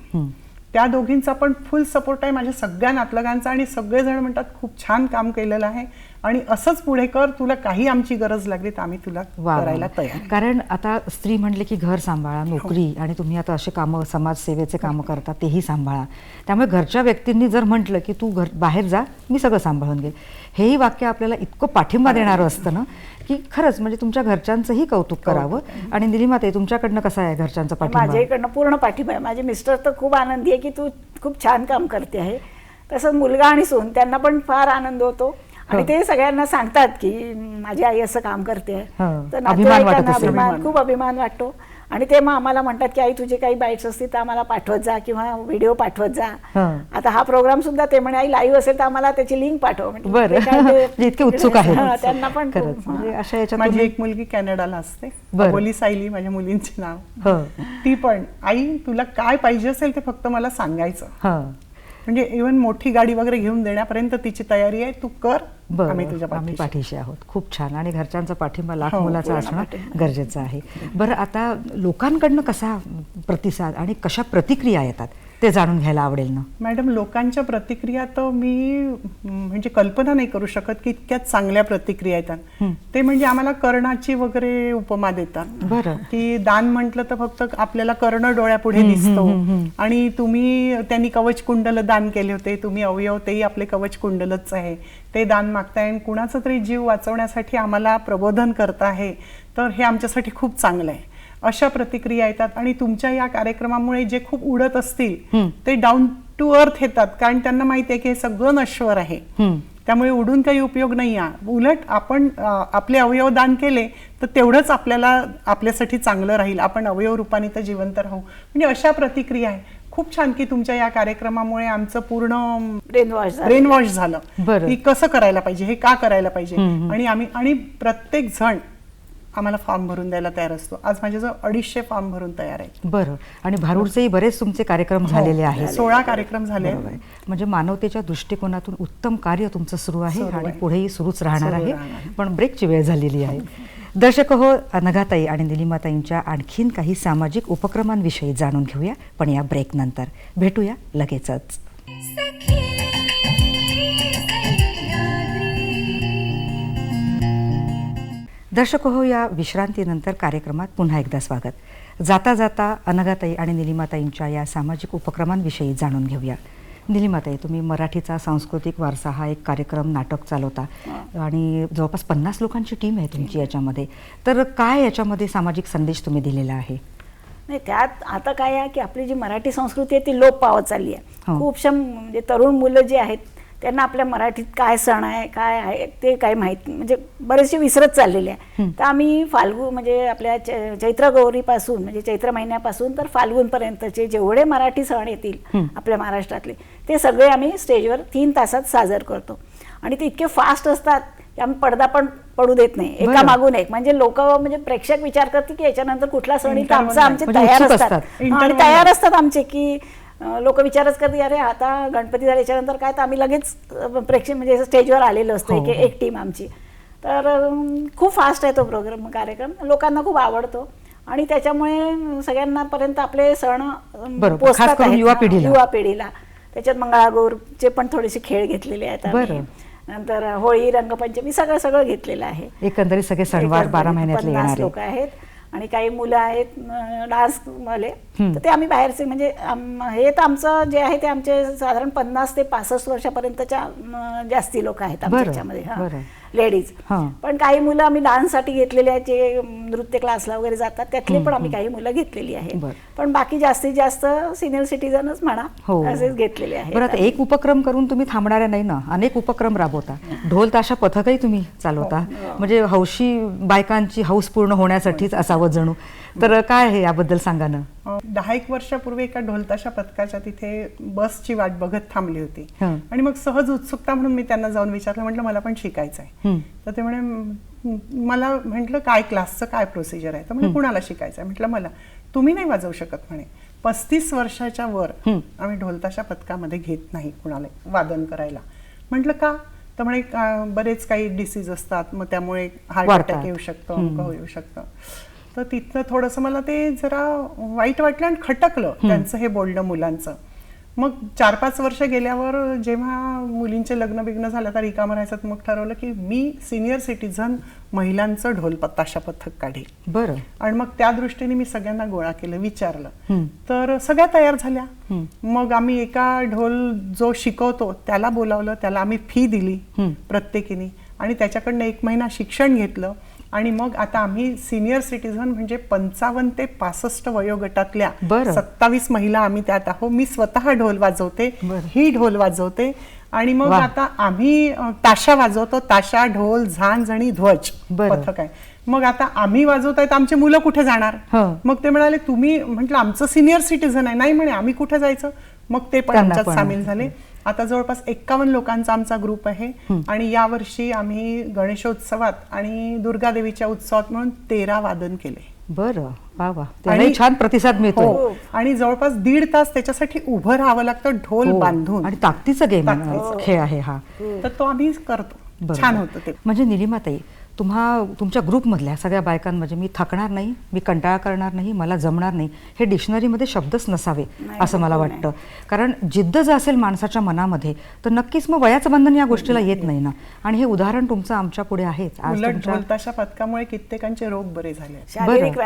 [SPEAKER 2] त्या दोघींचा पण फुल सपोर्ट आहे, माझ्या सगळ्या नातलगांचा. आणि सगळेजण म्हणतात खूप छान काम केलेलं आहे आणि असंच पुढे कर, तुला काही आमची गरज लागली तर आम्ही तुला करायला तयार.
[SPEAKER 1] कारण आता स्त्री म्हणले की घर सांभाळा, नोकरी, आणि तुम्ही आता असे कामं, समाजसेवेचे कामं करता, तेही सांभाळा. त्यामुळे घरच्या व्यक्तींनी जर म्हटलं की तू बाहेर जा, मी सगळं सांभाळून घेईल, हेही वाक्य आपल्याला इतकं पाठिंबा देणारं असतं ना, की खरंच म्हणजे तुमच्या घरच्यांचंही कौतुक करावं. आणि निलिमाताई, तुमच्याकडनं कसं आहे घरच्यांचा पाठिंबा?
[SPEAKER 3] माझ्याकडनं पूर्ण पाठिंबा आहे. माझे मिस्टर तर खूप आनंदी आहे की तू खूप छान काम करते आहे. तसंच मुलगा आणि सून, त्यांना पण फार आनंद होतो, आणि ते सगळ्यांना सांगतात की माझी आई असं काम करते आहे. तर नातेवाईकांना खूप अभिमान वाटतो. आणि ते मग आम्हाला म्हणतात की आई तुझे काही बाईट्स असतील तर आम्हाला पाठवत जा, किंवा व्हिडिओ पाठवत जा. आता हा प्रोग्राम सुद्धा ते म्हणे आई लाईव्ह असेल तर आम्हाला त्याची लिंक पाठव.
[SPEAKER 1] इतके उत्सुक आहे
[SPEAKER 3] त्यांना पण.
[SPEAKER 2] माझी एक मुलगी कॅनडाला असते, बोली सायली माझ्या मुलींचे नाव. ती पण, आई तुला काय पाहिजे असेल ते फक्त मला सांगायचं, म्हणजे इव्हन मोठी गाडी वगैरे घेऊन देण्यापर्यंत तिची तयारी आहे, तू कर, आम्ही
[SPEAKER 1] पाठीशी आहोत. खूप छान. आणि घरच्यांचा पाठिंबा लाख मुलाचा असणं गरजेचं आहे. बरं, आता लोकांकडनं कसा प्रतिसाद आणि कशा प्रतिक्रिया येतात ते जाणून घ्यायला आवडेल ना
[SPEAKER 2] मॅडम. लोकांच्या प्रतिक्रिया तर मी म्हणजे कल्पना नाही करू शकत की इतक्या चांगल्या प्रतिक्रिया येतात. ते म्हणजे आम्हाला कर्णाची वगैरे उपमा देतात.
[SPEAKER 1] बरं.
[SPEAKER 2] की दान म्हटलं तर फक्त आपल्याला कर्ण डोळ्यापुढे दिसतो, आणि तुम्ही त्यांनी कवच कुंडल दान केले होते, तुम्ही अवयव तेही आपले कवच कुंडलच आहे, ते दान मागताय आणि कुणाचा तरी जीव वाचवण्यासाठी आम्हाला प्रबोधन करत आहे, तर हे आमच्यासाठी खूप चांगलं आहे. अशा प्रतिक्रिया येतात. आणि तुमच्या या कार्यक्रमामुळे जे खूप उडत असतील ते डाऊन टू अर्थ येतात, कारण त्यांना माहिती आहे की हे सगळं नश्वर आहे, त्यामुळे उडून काही उपयोग नाही आहे. उलट आपण आपले अवयव दान केले तर तेवढंच आपल्याला आपल्यासाठी चांगलं राहील, आपण अवयव रूपाने तर जिवंत राहू. म्हणजे अशा प्रतिक्रिया आहे. खूप छान की तुमच्या या कार्यक्रमामुळे आमचं पूर्ण ब्रेन वॉश झालं की कसं करायला पाहिजे, हे का करायला पाहिजे. आणि प्रत्येक जण आम्हाला फॉर्म भरून द्यायला तयार असतो. आज माझ्याजवळ 250 फॉर्म भरून तयार आहेत.
[SPEAKER 1] बरं. आणि भारूडचेही बरेच तुमचे कार्यक्रम झालेले आहेत.
[SPEAKER 2] 16 कार्यक्रम झाले.
[SPEAKER 1] म्हणजे मानवतेच्या दृष्टिकोनातून उत्तम कार्य तुमचं सुरू आहे आणि पुढेही सुरूच राहणार आहे. पण ब्रेकची वेळ झालेली आहे. दर्शक हो, अनघाताई आणि निलिमाताईंच्या आणखीन काही सामाजिक उपक्रमांविषयी जाणून घेऊया, पण या ब्रेक नंतर. भेटूया लगेचच. दर्शक हो, या विश्रांतीनंतर कार्यक्रमात पुन्हा एकदा स्वागत. जाता जाता अनघाताई आणि निलिमाताईंच्या या सामाजिक उपक्रमांविषयी जाणून घेऊया. निलिमाताई, तुम्ही मराठीचा सांस्कृतिक वारसा हा एक कार्यक्रम, नाटक चालवता आणि जवळपास 50 लोकांची टीम आहे तुमची याच्यामध्ये. तर काय याच्यामध्ये सामाजिक संदेश तुम्ही दिलेला आहे?
[SPEAKER 3] नाही, त्यात आता काय आहे की आपली जी मराठी संस्कृती आहे ती लोप पावत चालली आहे.
[SPEAKER 1] हो.
[SPEAKER 3] खूपशा म्हणजे तरुण मुलं जी आहेत त्यांना आपल्या मराठीत काय सण आहे काय आहे ते काय माहीत, म्हणजे बरेचसे विसरत चाललेले आहे. तर आम्ही फाल्गुन म्हणजे आपल्या चैत्र गौरीपासून म्हणजे चैत्र महिन्यापासून तर फाल्गुनपर्यंतचे जेवढे मराठी सण येतील आपल्या महाराष्ट्रातले ते सगळे आम्ही स्टेजवर 3 तासात सादर करतो. आणि ते इतके फास्ट असतात की आम्ही पडदा पण पडू देत नाही, एका मागून एक. म्हणजे लोक म्हणजे प्रेक्षक विचार करतील की याच्यानंतर कुठला सण येईल, तर आमचे
[SPEAKER 1] म्हणजे
[SPEAKER 3] तयार
[SPEAKER 1] उत्सुक
[SPEAKER 3] असतात.
[SPEAKER 1] असतात.
[SPEAKER 3] आणि तयार असतात आमचे की लोक विचारच करते अरे आता गणपती झाले याच्यानंतर काय, तर आम्ही लगेच प्रेक्षक म्हणजे स्टेजवर आलेलो असतो
[SPEAKER 1] हो, हो.
[SPEAKER 3] एक टीम आमची. तर खूप फास्ट आहे तो कार्यक्रम लोकांना खूप आवडतो आणि त्याच्यामुळे सगळ्यांना पर्यंत आपले सण
[SPEAKER 1] बरोबर.
[SPEAKER 3] पोहोचतात
[SPEAKER 1] खास करून
[SPEAKER 3] आहेत.
[SPEAKER 1] युवा
[SPEAKER 3] पिढीला त्याच्यात मंगळागौरचे पण थोडेसे खेळ घेतलेले आहेत आम्ही.
[SPEAKER 1] बरं.
[SPEAKER 3] नंतर होळी, रंगपंचमी सगळं घेतलेलं आहे.
[SPEAKER 1] एकंदरीत सगळे सणवार 12 महिन्यातले
[SPEAKER 3] 50
[SPEAKER 1] येणारे.
[SPEAKER 3] लोक आहेत आणि काही मुलं आहेत डान्स वाले, तर ते आम्ही बाहेरचे म्हणजे हे तर आमचं जे आहे ते आमचे साधारण 50 ते 65 वर्षापर्यंतच्या जास्ती लोक आहेत
[SPEAKER 1] बरं,
[SPEAKER 3] आमच्यामध्ये
[SPEAKER 1] बरं.
[SPEAKER 3] लेडीज.
[SPEAKER 1] हां.
[SPEAKER 3] पण काही मुलं आम्ही डान्ससाठी घेतलेले आहेत जे नृत्य क्लासला वगैरे जातात, त्यातली पण आम्ही काही मुलं घेतलेली आहेत.
[SPEAKER 1] बरं.
[SPEAKER 3] पण बाकी जास्तीत जास्त सिनियर सिटीजनच म्हणा
[SPEAKER 1] हो.
[SPEAKER 3] असेच घेतलेले आहेत.
[SPEAKER 1] बरं, आता एक उपक्रम करून तुम्ही थांबणाऱ्या नाही ना, अनेक उपक्रम राबवता. ढोल ताशा पथकही तुम्ही चालवता, म्हणजे हौशी बायकांची हौस पूर्ण होण्यासाठीच असावं जणू. तर काय आहे याबद्दल सांगा ना.
[SPEAKER 2] 10 वर्षापूर्वी एका ढोलताशा पथकाच्या तिथे बसची वाट बघत थांबली होती
[SPEAKER 1] हं.
[SPEAKER 2] आणि मग सहज उत्सुकता म्हणून मी त्यांना जाऊन विचारलं, म्हटलं मला पण शिकायचं आहे. तर ते म्हणे मला, म्हटलं काय क्लासचं काय प्रोसिजर आहे, तर म्हणजे कुणाला शिकायचं आहे. म्हटलं मला. तुम्ही नाही वाजवू शकत म्हणे, 35 वर्षाच्या वर आम्ही ढोलताशा पथकामध्ये घेत नाही कुणाला वादन करायला. म्हटलं का, तर म्हणे बरेच काही डिसीज असतात, मग त्यामुळे हार्ट अटॅक येऊ शकतो, अमुक येऊ शकतं. तर तिथनं थोडंसं मला ते जरा वाईट वाटलं आणि खटकलं त्यांचं हे बोलणं मुलांचं. मग 4-5 वर्ष गेल्यावर जेव्हा मुलींचे लग्न बिग्न झालं तर रिकामं राहायचं, मग ठरवलं की मी सिनियर सिटीझन महिलांचं ढोल ताशा पथक काढेल.
[SPEAKER 1] बरं.
[SPEAKER 2] आणि मग त्या दृष्टीने मी सगळ्यांना गोळा केलं, विचारलं, तर सगळ्या तयार झाल्या. मग आम्ही एका ढोल जो शिकवतो त्याला बोलावलं, त्याला आम्ही फी दिली प्रत्येकीने आणि त्याच्याकडनं 1 महिना शिक्षण घेतलं. आणि मग आता आम्ही सिनियर सिटीझन म्हणजे 55 ते 65 वयोगटातल्या 27 महिला आम्ही त्यात आहोत. मी स्वतः ढोल वाजवते, ही ढोल वाजवते आणि मग आता आम्ही ताशा वाजवतो, ताशा, ढोल, झांज आणि ध्वज पथक आहे. मग आता आम्ही वाजवताय तर आमची मुलं कुठे जाणार. मग ते म्हणाले तुम्ही, म्हटलं आमचं सिनियर सिटीझन आहे. नाही म्हणे आम्ही कुठे जायचं. मग ते पण आमच्यात सामील झाले. आता जवळपास 51 लोकांचा आमचा ग्रुप आहे आणि यावर्षी आम्ही गणेशोत्सवात आणि दुर्गादेवीच्या उत्सवात म्हणून 13 वादन केले.
[SPEAKER 1] बरं, वा वा, त्यालाही छान प्रतिसाद मिळतो.
[SPEAKER 2] आणि जवळपास 1.5 तास त्याच्यासाठी उभं राहावं लागतं ढोल बांधून.
[SPEAKER 1] आणि ताकदीचा गेम खेळ आहे हा.
[SPEAKER 2] तर तो आम्ही करतो, छान होतं ते.
[SPEAKER 1] म्हणजे निलिमाताई, तुमच्या ग्रुपमधल्या सगळ्या बायकांमध्ये मी थकणार नाही, मी कंटाळा करणार नाही, मला जमणार नाही, हे डिक्शनरीमध्ये शब्दच नसावे असं मला वाटतं. कारण जिद्द जर असेल माणसाच्या मनामध्ये तर नक्कीच मग वयाचं बंधन या गोष्टीला येत नाही ना. आणि हे उदाहरण तुमचं आमच्या पुढे आहेच.
[SPEAKER 2] उलट ढोलताशा पथकामुळे कित्येकांचे रोग बरे झाले,
[SPEAKER 3] शारीरिक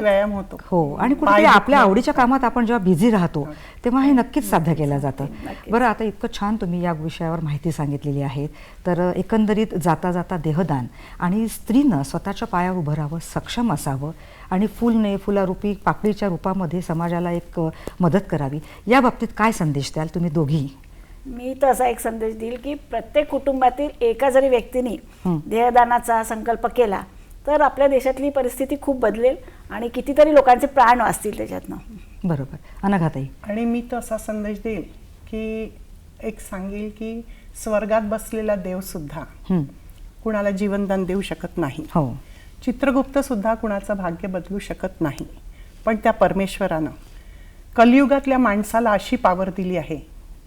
[SPEAKER 2] व्यायाम होतो.
[SPEAKER 1] हो, आणि कुठेतरी आपल्या आवडीच्या कामात आपण जेव्हा बिझी राहतो तेव्हा हे नक्कीच साध्य केलं जातं. बरं, आता इतकं छान तुम्ही या विषयावर माहिती सांगितलेली आहे. तर एकंदरीत जाता जाता देहदान आणि स्त्रीनं स्वतःच्या पायावर उभं राहावं, सक्षम असावं आणि फुलारूपी पाकळीच्या रूपामध्ये समाजाला एक मदत करावी, या बाबतीत काय संदेश द्याल तुम्ही दोघी?
[SPEAKER 3] मी तर असा एक संदेश देईल की प्रत्येक कुटुंबातील एका जरी व्यक्तीने देहदानाचा संकल्प केला तर आपल्या देशातली परिस्थिती खूप बदलेल आणि कितीतरी लोकांचे प्राण वाचतील त्याच्यातनं.
[SPEAKER 1] बरोबर. अनघाताई?
[SPEAKER 2] आणि मी तर असा संदेश देईल की एक सांगेल की स्वर्गात बसलेला देव सुद्धा कुणाला जीवनदान देऊ शकत नाही.
[SPEAKER 1] हो.
[SPEAKER 2] चित्रगुप्त सुद्धा कुणाचं भाग्य बदलू शकत नाही. पण त्या परमेश्वरानं कलियुगातल्या माणसाला अशी पावर दिली आहे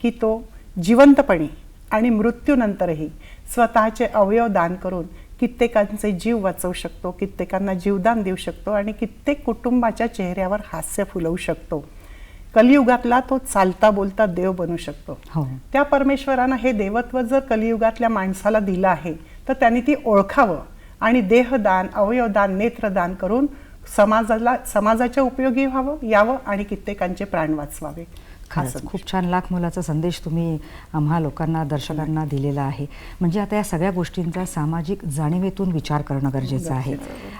[SPEAKER 2] की तो जिवंतपणी आणि मृत्यूनंतरही स्वतःचे अवयव दान करून कित्येकांचे जीव वाचवू शकतो, कित्येकांना जीवदान देऊ शकतो आणि कित्येक कुटुंबाच्या चेहऱ्यावर हास्य फुलवू शकतो. कलियुगातला तो चालता बोलता देव बनू शकतो. त्या परमेश्वरानं हे देवत्व जर कलियुगातल्या माणसाला दिलं आहे तर त्यांनी ती ओळखावं आणि देहदान, अवयवदान, नेत्रदान करून समाजाच्या उपयोगी व्हावं, यावं आणि कित्येकांचे प्राण वाचवावे.
[SPEAKER 1] खरंच खूप छान लाख मोलाचा संदेश तुम्ही आम्हा लोकांना, दर्शकांना दिलेला आहे. म्हणजे आता या सगळ्या गोष्टींचा सामाजिक जाणीवेतून विचार करणं गरजेचं आहे.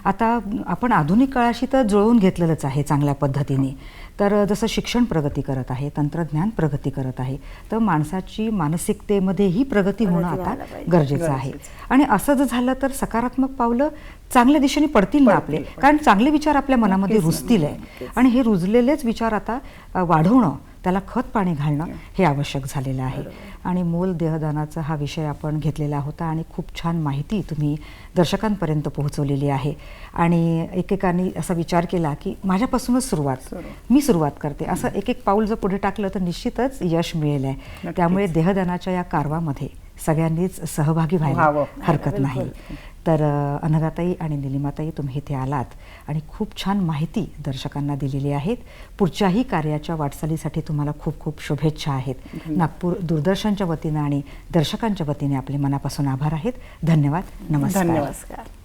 [SPEAKER 1] आता आपण आधुनिक काळाशी तर जुळवून घेतलेलंच आहे चांगल्या पद्धतीने. तर जसं शिक्षण प्रगती करत आहे, तंत्रज्ञान प्रगती करत आहे, तर माणसाची मानसिकतेमध्येही प्रगती होणं आता गरजेचं आहे. आणि असं जर झालं तर सकारात्मक पावलं चांगल्या दिशेने पडतील ना आपले, कारण चांगले विचार आपल्या मनामध्ये रुजतील आहे. आणि हे रुजलेलेच विचार आता वाढवणं, त्याला खत पाणी घालणं हे आवश्यक झालेलं आहे. आणि मोल देहदानाचा हा विषय आपण घेतलेला होता आणि खूप छान माहिती तुम्ही दर्शकांपर्यंत पोहोचवलेली आहे. आणि एकेकाने असा विचार केला की माझ्यापासूनच मी सुरुवात करते, असं एक एक पाऊल जर पुढे टाकलं तर निश्चितच यश मिळेल आहे. त्यामुळे देहदानाच्या या कार्यामध्ये सगळ्यांनीच सहभागी व्हायला हरकत नाही. तर अनघाताई आणि निलिमाताई, तुम्ही इथे आलात आणि खूप छान माहिती दर्शकांना दिलेली आहेत. पुढच्याही कार्याच्या वाटचालीसाठी तुम्हाला खूप खूप शुभेच्छा आहेत. नागपूर दूरदर्शनच्या वतीनं आणि दर्शकांच्या वतीने आपले मनापासून आभार आहेत. धन्यवाद. नमस्कार.
[SPEAKER 3] नमस्कार.